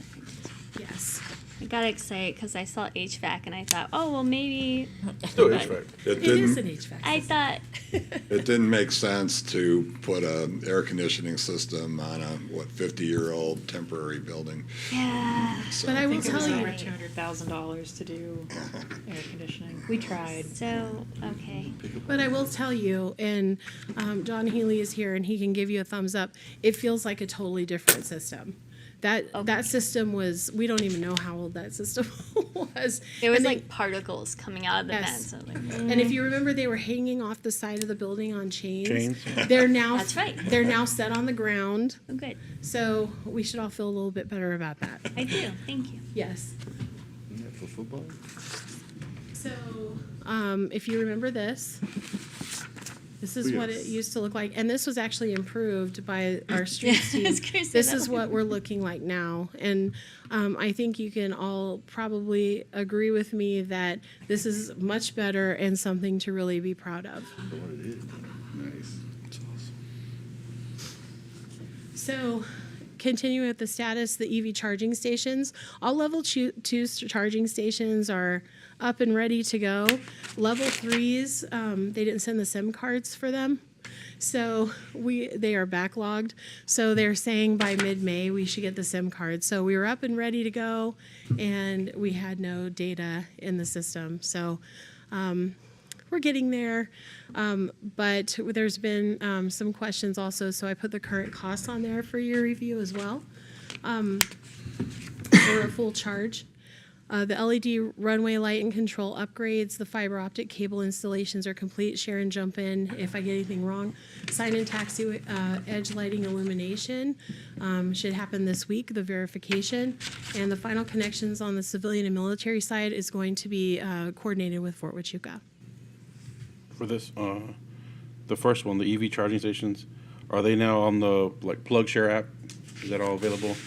Yes. I got excited because I saw HVAC and I thought, oh well, maybe. Still HVAC. It is an HVAC. I thought, It didn't make sense to put an air conditioning system on a, 50-year-old temporary building. yeah. So- But I I will think it tell was you, over $200,000 to do air conditioning. We tried. So okay. but I will tell you, and John Healy is here and he can give you a thumbs up, it feels like a totally different system. That system was, we don't even know how old that system was. There was And they- like particles coming out of the Yes. vents. I was like, And if you remember, they were hanging off the side of the building on chains. Chains. They're now That's right. They're now set on the ground. oh, good. So we should all feel a little bit better about that. I do. Thank you. Yes. For football? So if you remember this. This is what it used to look like, and this was actually improved by our streets team. I was gonna say This that is one. what we're looking like now, and I think you can all probably agree with me that this is much better and something to really be proud of. Nice. So, continuing with the status, the EV charging stations, all level 2 charging stations are up and ready to go. Level 3s, they didn't send the SIM cards for them. So they are backlogged. So they're saying by mid-May we should get the SIM cards. So we were up and ready to go, and we had no data in the system. So we're getting there, but there's been some questions also. So I put the current costs on there for your review as well, for a full charge. The LED runway light and control upgrades, the fiber optic cable installations are complete. Sharon, jump in if I get anything wrong. Sign and taxi edge lighting illumination should happen this week, the verification. And the final connections on the civilian and military side is going to be coordinated with Fort Huachuca. For this, the first one, the EV charging stations, are they now on the PlugShare app? Is that all available?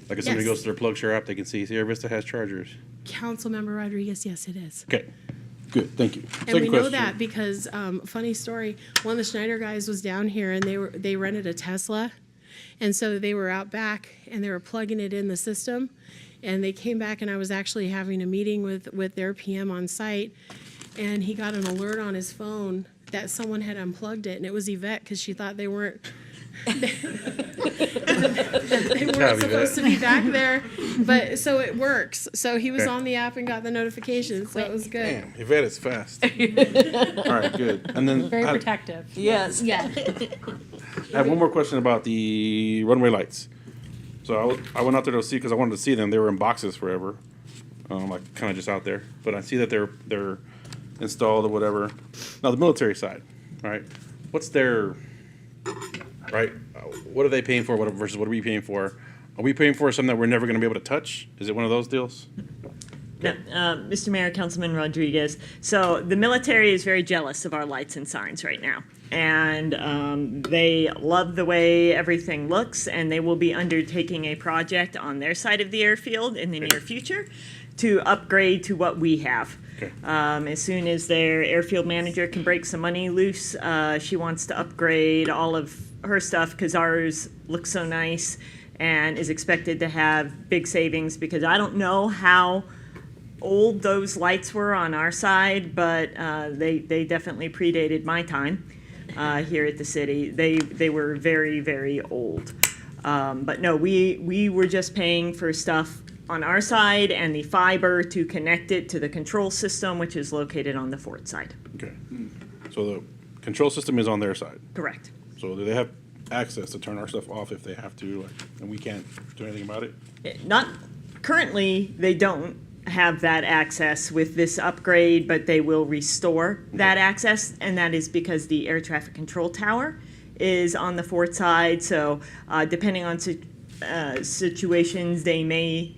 Like if somebody Yes. goes to their PlugShare app, they can see Sierra Vista has chargers. Councilmember Rodriguez, yes, it is. Okay, good, thank you. And Second we know question. that because, funny story, one of the Schneider guys was down here and they rented a Tesla. And so they were out back and they were plugging it in the system. And they came back and I was actually having a meeting with their PM on site. And he got an alert on his phone that someone had unplugged it, and it was Yvette because she thought they weren't they weren't supposed to be back there. But so it works. So he was Okay. on the app and got the notification, so it was good. Damn, Yvette is fast. All right, good. And then Very I protective. Yes. Yeah. have one more question about the runway lights. So I went out there to see because I wanted to see them. They were in boxes forever, like kind of just out there. But I see that they're installed or whatever. Now the military side, all right? What's their right? What are they paying for? What versus what are we paying for? Are we paying for something that we're never going to be able to touch? Is it one of those deals? No, Mr. Mayor, Councilman Rodriguez. So the military is very jealous of our lights and signs right now. And they love the way everything looks, and they will be undertaking a project on their side of the airfield in the near future to upgrade to what we have. Okay. As soon as their airfield manager can break some money loose, she wants to upgrade all of her stuff because ours looks so nice and is expected to have big savings because I don't know how old those lights were on our side, but they definitely predated my time here at the city. They were very, very old. But no, we were just paying for stuff on our side and the fiber to connect it to the control system, which is located on the Fort side. Okay. So the control system is on their side. Correct. So do they have access to turn our stuff off if they have to, and we can't do anything about it? Not currently, they don't have that access with this upgrade, but they will restore that access, and that is because the air traffic control tower is on the Fort side. So depending on situations, they may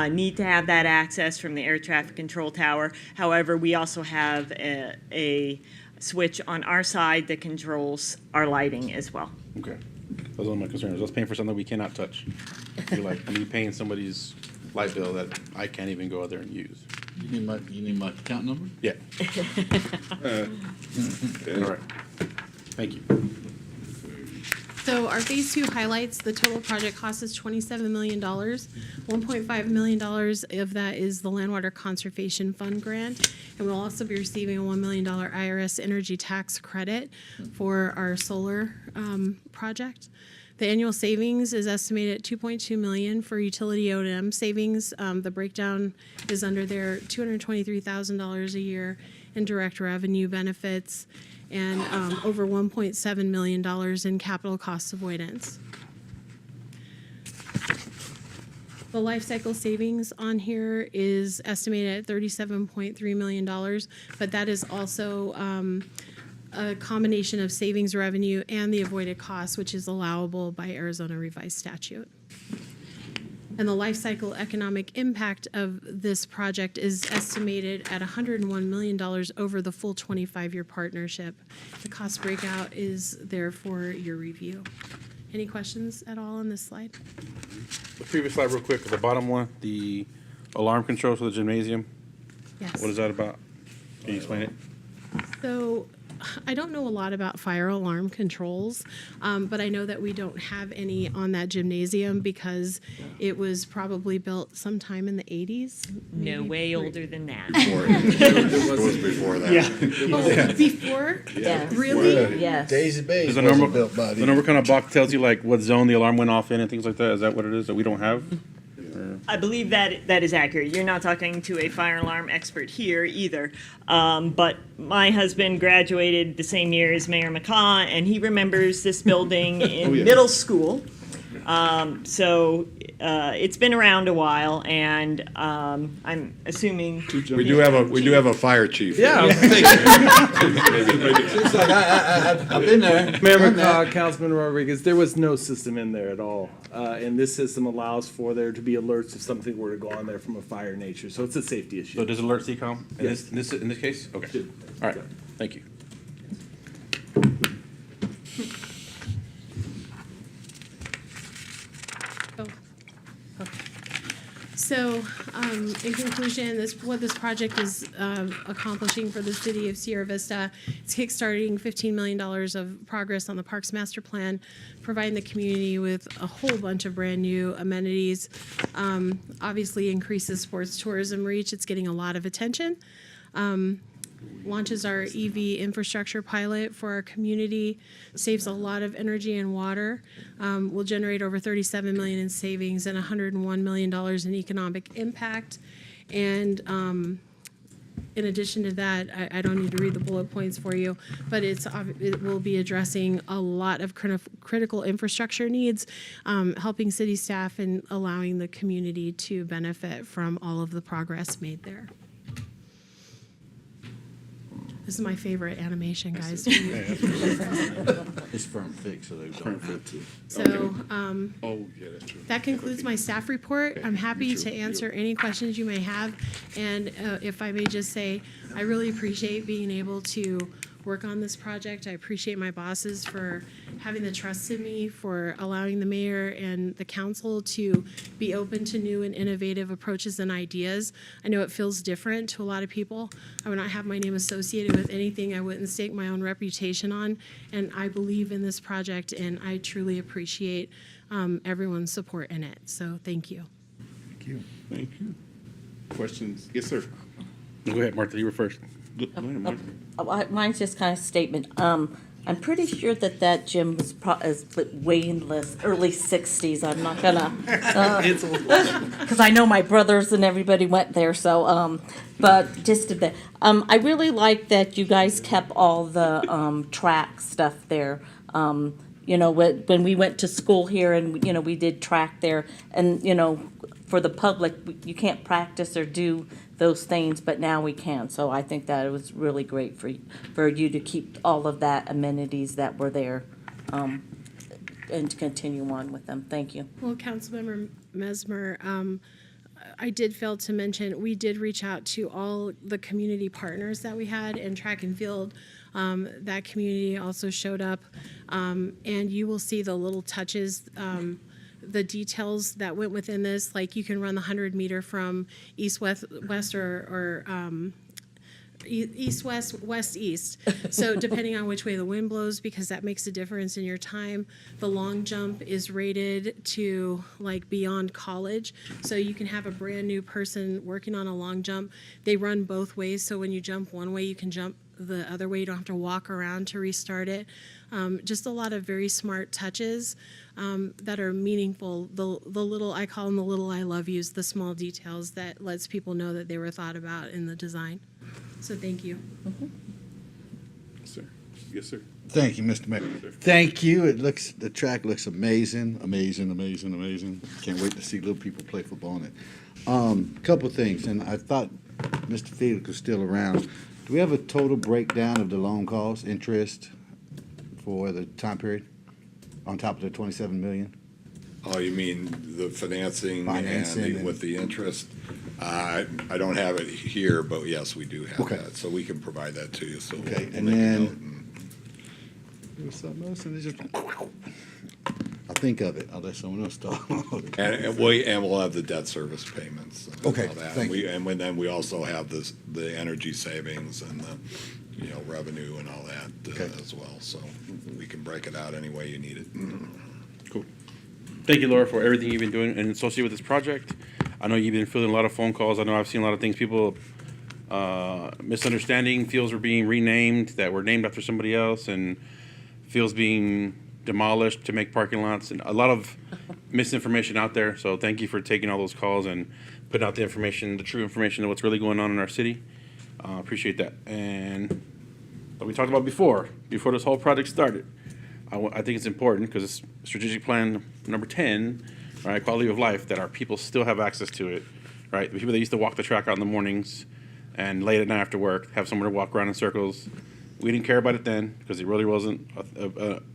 need to have that access from the air traffic control tower. However, we also have a switch on our side that controls our lighting as well. Okay. Those are my concerns. I was paying for something we cannot touch. You're like me paying somebody's light bill that I can't even go out there and use. You need my account number? Yeah. All right. Thank you. So our phase 2 highlights, the total project cost is $27 million. $1.5 million of that is the Land Water Conservation Fund grant. And we'll also be receiving a $1 million IRS energy tax credit for our solar project. The annual savings is estimated at $2.2 million for utility O&M savings. The breakdown is under there, $223,000 a year in direct revenue benefits, and over $1.7 million in capital cost avoidance. The life cycle savings on here is estimated at $37.3 million, but that is also a combination of savings revenue and the avoided costs, which is allowable by Arizona revised statute. And the life cycle economic impact of this project is estimated at $101 million over the full 25-year partnership. The cost breakout is there for your review. Any questions at all on this slide? The previous slide real quick, the bottom one, the alarm control for the gymnasium. Yes. What is that about? Can you explain it? So I don't know a lot about fire alarm controls, but I know that we don't have any on that gymnasium because it was probably built sometime in the 80s. No, maybe way pre- older than that. It was before that. Oh, before? Yes. Really? Yes. Daisy Bay Is the wasn't number, built by the the. number kind of box tells you like what zone the alarm went off in and things like that? Is that what it is that we don't have? I believe that is accurate. You're not talking to a fire alarm expert here either. But my husband graduated the same year as Mayor McCaw, and he remembers this building in yes. middle school. So it's been around a while, and I'm assuming. We do have a fire chief. Yeah, It's like, I've been there. Mayor done that. McCaw, Councilman Rodriguez, there was no system in there at all. And this system allows for there to be alerts if something were to go on there from a fire nature. So it's a safety issue. So does alert CCOM in Yes. in this case? Okay. All right. Thank you. Oh, okay. So, in conclusion, what this project is accomplishing for the city of Sierra Vista, it's kickstarting $15 million of progress on the Parks Master Plan, providing the community with a whole bunch of brand-new amenities. Obviously increases sports tourism reach. It's getting a lot of attention. Launches our EV infrastructure pilot for our community, saves a lot of energy and water, will generate over $37 million in savings and $101 million in economic impact. And in addition to that, I don't need to read the bullet points for you, but it will be addressing a lot of critical infrastructure needs, helping city staff and allowing the community to benefit from all of the progress made there. This is my favorite animation, guys. It's firm fix, so they don't have to. So, Oh, yeah, that's true. that concludes my staff report. I'm happy to answer any questions you may have. And if I may just say, I really appreciate being able to work on this project. I appreciate my bosses for having the trust in me, for allowing the mayor and the council to be open to new and innovative approaches and ideas. I know it feels different to a lot of people. I would not have my name associated with anything I wouldn't stake my own reputation on. And I believe in this project, and I truly appreciate everyone's support in it. So thank you. Thank you. Thank you. Questions? Yes, sir. Go ahead, Martha. You were first. Go ahead, Mark. Mine's just kind of statement. I'm pretty sure that gym is way in the early 60s. I'm not gonna, because I know my brothers and everybody went there. So, but just a bit. I really like that you guys kept all the track stuff there. You know, when we went to school here and we did track there, and for the public, you can't practice or do those things, but now we can. So I think that it was really great for you to keep all of that amenities that were there, and to continue on with them. Thank you. Well, Councilmember Mesmer, I did fail to mention, we did reach out to all the community partners that we had in track and field. That community also showed up, and you will see the little touches, the details that went within this. Like, you can run the 100-meter from east-west or east-west, west-east. So depending on which way the wind blows, because that makes a difference in your time. The long jump is rated to like beyond college. So you can have a brand new person working on a long jump. They run both ways. So when you jump one way, you can jump the other way. You don't have to walk around to restart it. Just a lot of very smart touches that are meaningful. The little, I call them the little I love yous, the small details that lets people know that they were thought about in the design. So thank you. Yes, sir. Yes, sir. Thank you, Mr. Mayor. Thank you. The track looks amazing, amazing, amazing, amazing. Can't wait to see little people play football on it. Couple things, and I thought Mr. Felix was still around. Do we have a total breakdown of the loan cost, interest for the time period on top of the 27 million? Oh, you mean the financing Financing and with the interest? I don't have it here, but yes, we do have Okay. that, so we can provide that to you. So Okay, we'll and make a then- note and- There was something else, and it's just, I'll think of it. I'll let someone else talk. And we'll have the debt service payments. And Okay, all that. thank you. And then we also have the energy savings and revenue and all that as well. So we can break it out any way you need it. Cool. Thank you, Laura, for everything you've been doing and associated with this project. I know you've been fielding a lot of phone calls. I know I've seen a lot of things, people misunderstanding, fields were being renamed that were named after somebody else, and fields being demolished to make parking lots, and a lot of misinformation out there. So thank you for taking all those calls and putting out the information, the true information of what's really going on in our city. Appreciate that. And what we talked about before this whole project started, I think it's important because it's strategic plan number 10, right? Quality of life, that our people still have access to it, right? The people that used to walk the track out in the mornings and late at night after work, have somewhere to walk around in circles. We didn't care about it then because it really wasn't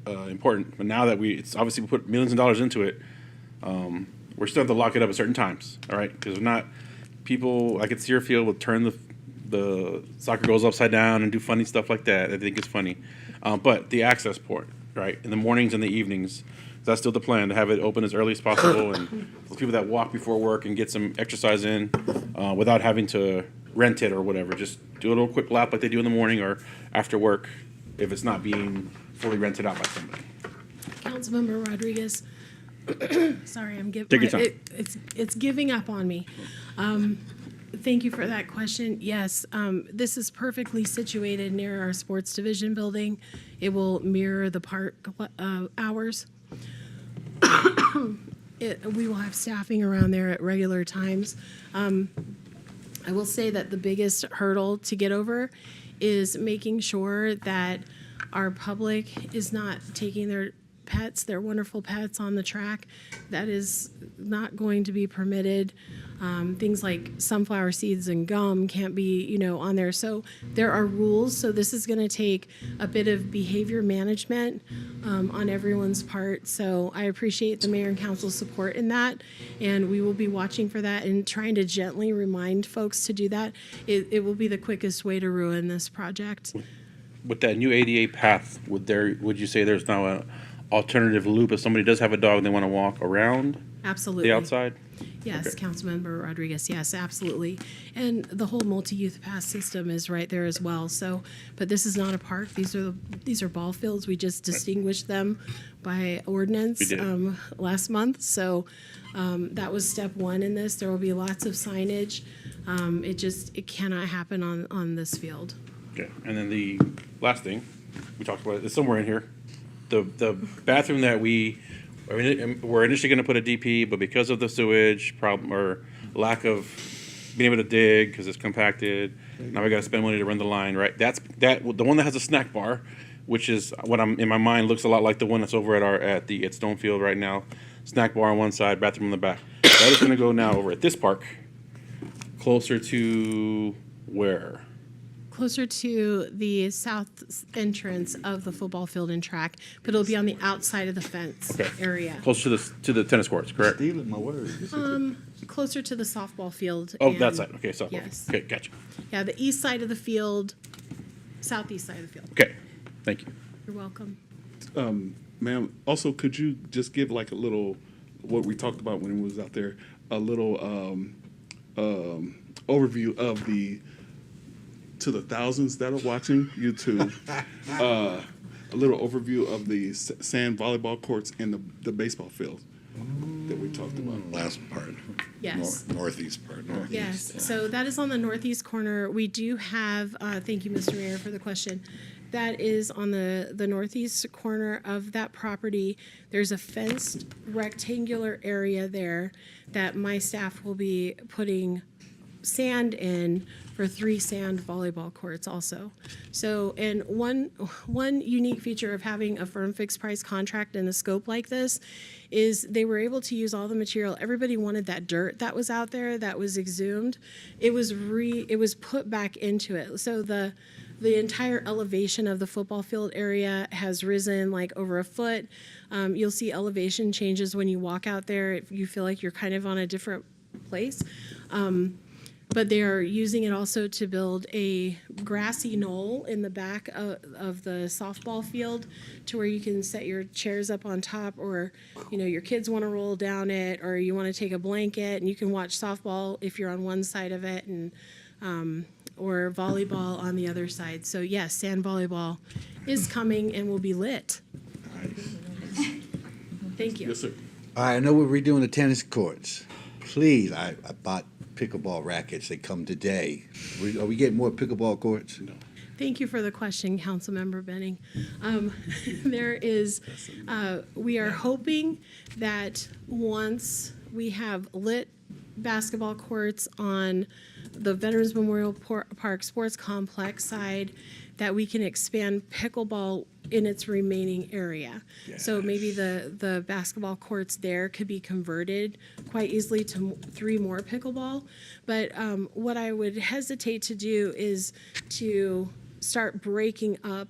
important. But now that it's obviously we put millions of dollars into it, we're still have to lock it up at certain times, all right? Because if not, people like at Searfield will turn the soccer goals upside down and do funny stuff like that. I think it's funny. But the access port, right, in the mornings and the evenings, that's still the plan, to have it open as early as possible, and those people that walk before work and get some exercise in without having to rent it or whatever. Just do a little quick lap like they do in the morning or after work if it's not being fully rented out by somebody. Councilmember Rodriguez. Sorry, I'm giving. Take your time. It's giving up on me. Thank you for that question. Yes, this is perfectly situated near our sports division building. It will mirror the park hours. We will have staffing around there at regular times. I will say that the biggest hurdle to get over is making sure that our public is not taking their pets, their wonderful pets, on the track. That is not going to be permitted. Things like sunflower seeds and gum can't be, on there. So there are rules. So this is going to take a bit of behavior management on everyone's part. So I appreciate the mayor and council's support in that, and we will be watching for that and trying to gently remind folks to do that. It will be the quickest way to ruin this project. With that new ADA path, would you say there's now an alternative loop if somebody does have a dog and they want to walk around Absolutely. the outside? Yes, Okay. Councilmember Rodriguez, yes, absolutely. And the whole multi-youth pass system is right there as well. So, but this is not a park. These are ball fields. We just distinguished them by ordinance We did. last month. So that was step one in this. There will be lots of signage. It cannot happen on this field. Okay, and then the last thing, we talked about, it's somewhere in here. The bathroom that we're initially gonna put a DP, but because of the sewage problem or lack of being able to dig, because it's compacted, now we gotta spend money to run the line, right? The one that has a snack bar, which is what in my mind looks a lot like the one that's over at Stonefield right now. Snack bar on one side, bathroom on the back. That is gonna go now over at this park, closer to where? Closer to the south entrance of the football field and track, but it'll be on the outside of the fence Okay. area. Closer to the tennis courts, correct? Stealing my words. Closer to the softball field. Oh, and- that side, okay, so, Yes. okay, gotcha. Yeah, the east side of the field, southeast side of the field. Okay, thank you. You're welcome. Ma'am, also, could you just give like a little, what we talked about when it was out there, a little overview of to the thousands that are watching YouTube, a little overview of the sand volleyball courts and the baseball field that we talked about. Last part. Yes. Northeast part. Northeast. Yes, so that is on the northeast corner. We do have, thank you, Mr. Mayor, for the question. That is on the northeast corner of that property. There's a fenced rectangular area there that my staff will be putting sand in for 3 sand volleyball courts also. So, and one unique feature of having a firm fixed price contract in a scope like this is they were able to use all the material. Everybody wanted that dirt that was out there that was exhumed. It was put back into it. So the entire elevation of the football field area has risen like over a foot. You'll see elevation changes when you walk out there. If you feel like you're kind of on a different place. But they are using it also to build a grassy knoll in the back of the softball field to where you can set your chairs up on top, or, your kids want to roll down it, or you want to take a blanket and you can watch softball if you're on one side of it, and or volleyball on the other side. So yes, sand volleyball is coming and will be lit. Thank you. Yes, sir. All right, I know we're redoing the tennis courts. Please, I bought pickleball rackets. They come today. Are we getting more pickleball courts? No. Thank you for the question, Councilmember Benning. We are hoping that once we have lit basketball courts on the Veterans Memorial Park Sports Complex side, that we can expand pickleball in its remaining area. So maybe the basketball courts there could be converted quite easily to 3 more pickleball. But what I would hesitate to do is to start breaking up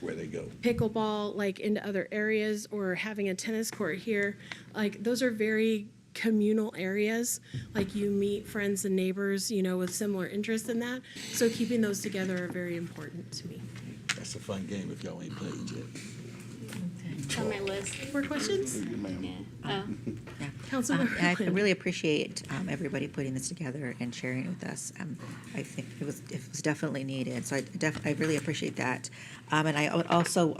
Where they go. pickleball like into other areas or having a tennis court here. Like those are very communal areas. Like you meet friends and neighbors, with similar interests in that. So keeping those together are very important to me. That's a fun game if y'all ain't played yet. It's on my list. More questions? Yeah. Oh. Yeah. Councilmember I Quinn. really appreciate everybody putting this together and sharing it with us. I think it was definitely needed, so I really appreciate that. And I would also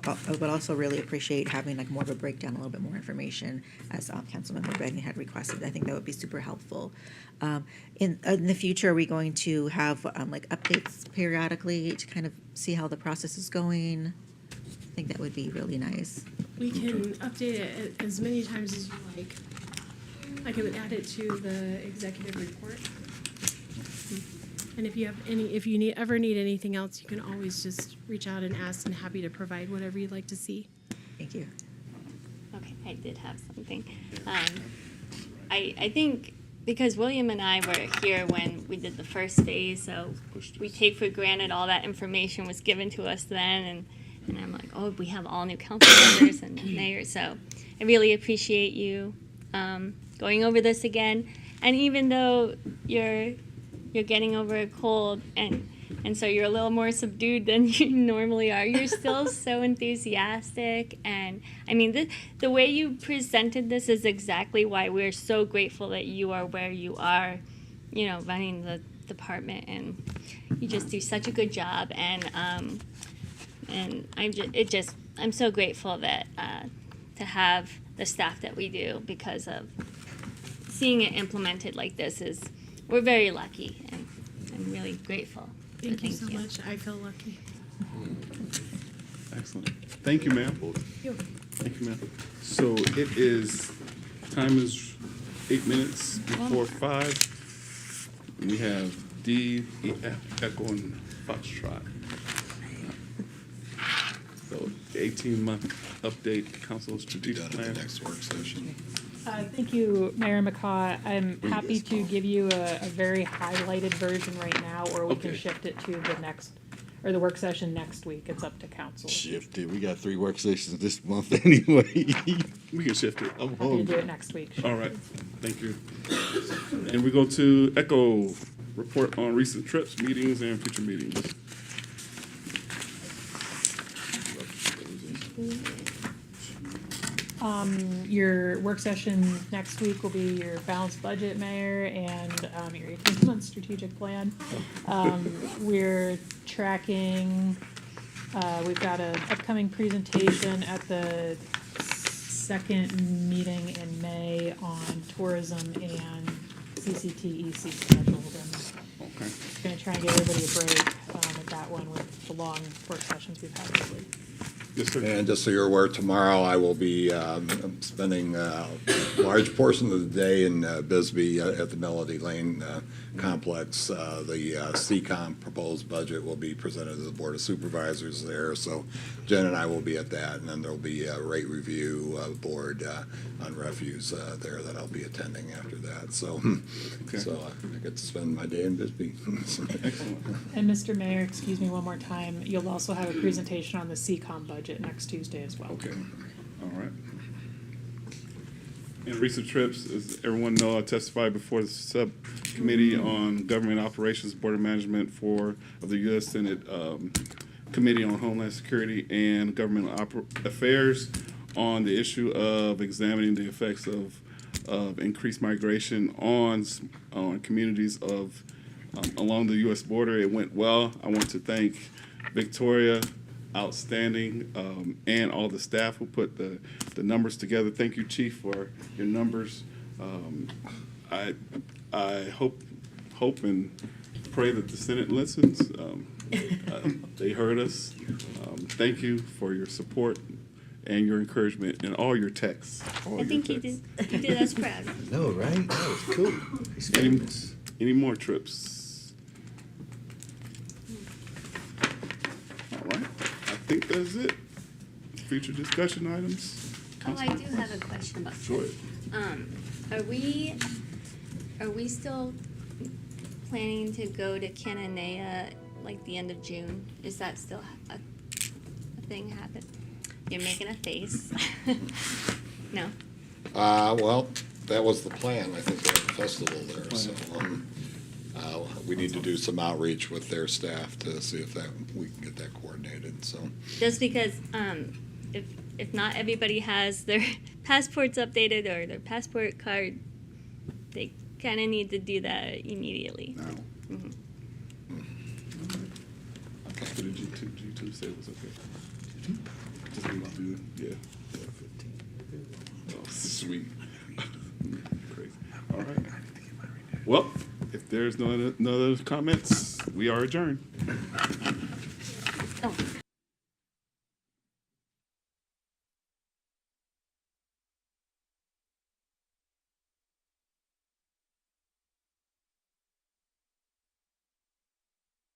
really appreciate having like more of a breakdown, a little bit more information, as Councilmember Benning had requested. I think that would be super helpful. In the future, are we going to have like updates periodically to kind of see how the process is going? I think that would be really nice. We can update it as many times as you like. I can add it to the executive report. And if you ever need anything else, you can always just reach out and ask, and happy to provide whatever you'd like to see. Thank you. Okay, I did have something. I think because William and I were here when we did the first phase, so we take for granted all that information was given to us then, and I'm like, oh, we have all new council members and mayor, so I really appreciate you going over this again. And even though you're getting over a cold and so you're a little more subdued than you normally are, you're still so enthusiastic. And I mean, the way you presented this is exactly why we're so grateful that you are where you are, running the department, and you just do such a good job. And I'm so grateful that to have the staff that we do, because of seeing it implemented like this we're very lucky, and I'm really grateful. So Thank you so much. I feel lucky. Excellent. Thank you, ma'am. You. Thank you, ma'am. So time is 8 minutes before 5. We have D, E, F, Echo, and Foxtrot. So 18-month update, council strategic plan. Next work session. Thank you, Mayor McCaw. I'm happy to give you a very highlighted version right now, or we can Okay. shift it to the work session next week. It's up to council. Shift it. We got 3 work sessions this month anyway. We can shift it. I'm Happy to do hungry. it next week. All right, thank you. And we go to Echo, report on recent trips, meetings, and future meetings. Your work session next week will be your balanced budget, Mayor, and your 18-month strategic plan. We're tracking, we've got an upcoming presentation at the second meeting in May on tourism and CCTEC scheduled. And Okay. gonna try and give everybody a break at that one with the long work sessions we've had lately. Yes, sir. And just so you're aware, tomorrow I will be spending a large portion of the day in Bisbee at the Melody Lane complex. The CCOM proposed budget will be presented to the Board of Supervisors there, so Jen and I will be at that, and then there'll be a rate review board on refuse there that I'll be attending after that. So I get to spend my day in Bisbee. Excellent. And Mr. Mayor, excuse me one more time, you'll also have a presentation on the CCOM budget next Tuesday as well. Okay, all right. In recent trips, as everyone know, I testified before the subcommittee on government operations, board of management of the U.S. Senate Committee on Homeland Security and Government Affairs on the issue of examining the effects of increased migration on communities of along the U.S. border. It went well. I want to thank Victoria, outstanding, and all the staff who put the numbers together. Thank you, Chief, for your numbers. I hope and pray that the Senate listens. They heard us. Thank you for your support and your encouragement and all your texts. I think you did us proud. No, right? That was cool. He's famous. Any more trips? All right, I think that's it. Future discussion items? Oh, I do have a question about Sure. this. Are we still planning to go to Cananea like the end of June? Is that still a thing happen? You're making a face. No? Well, that was the plan. I think they have a festival there, so, we need to do some outreach with their staff to see if we can get that coordinated, so. Just because, if not everybody has their passports updated or their passport card, they kind of need to do that immediately. Now. Mhm. So the G2 said it was okay. Just need to, yeah. Oh, sweet. Crazy. All right. Well, if there's no other comments, we are adjourned. Oh.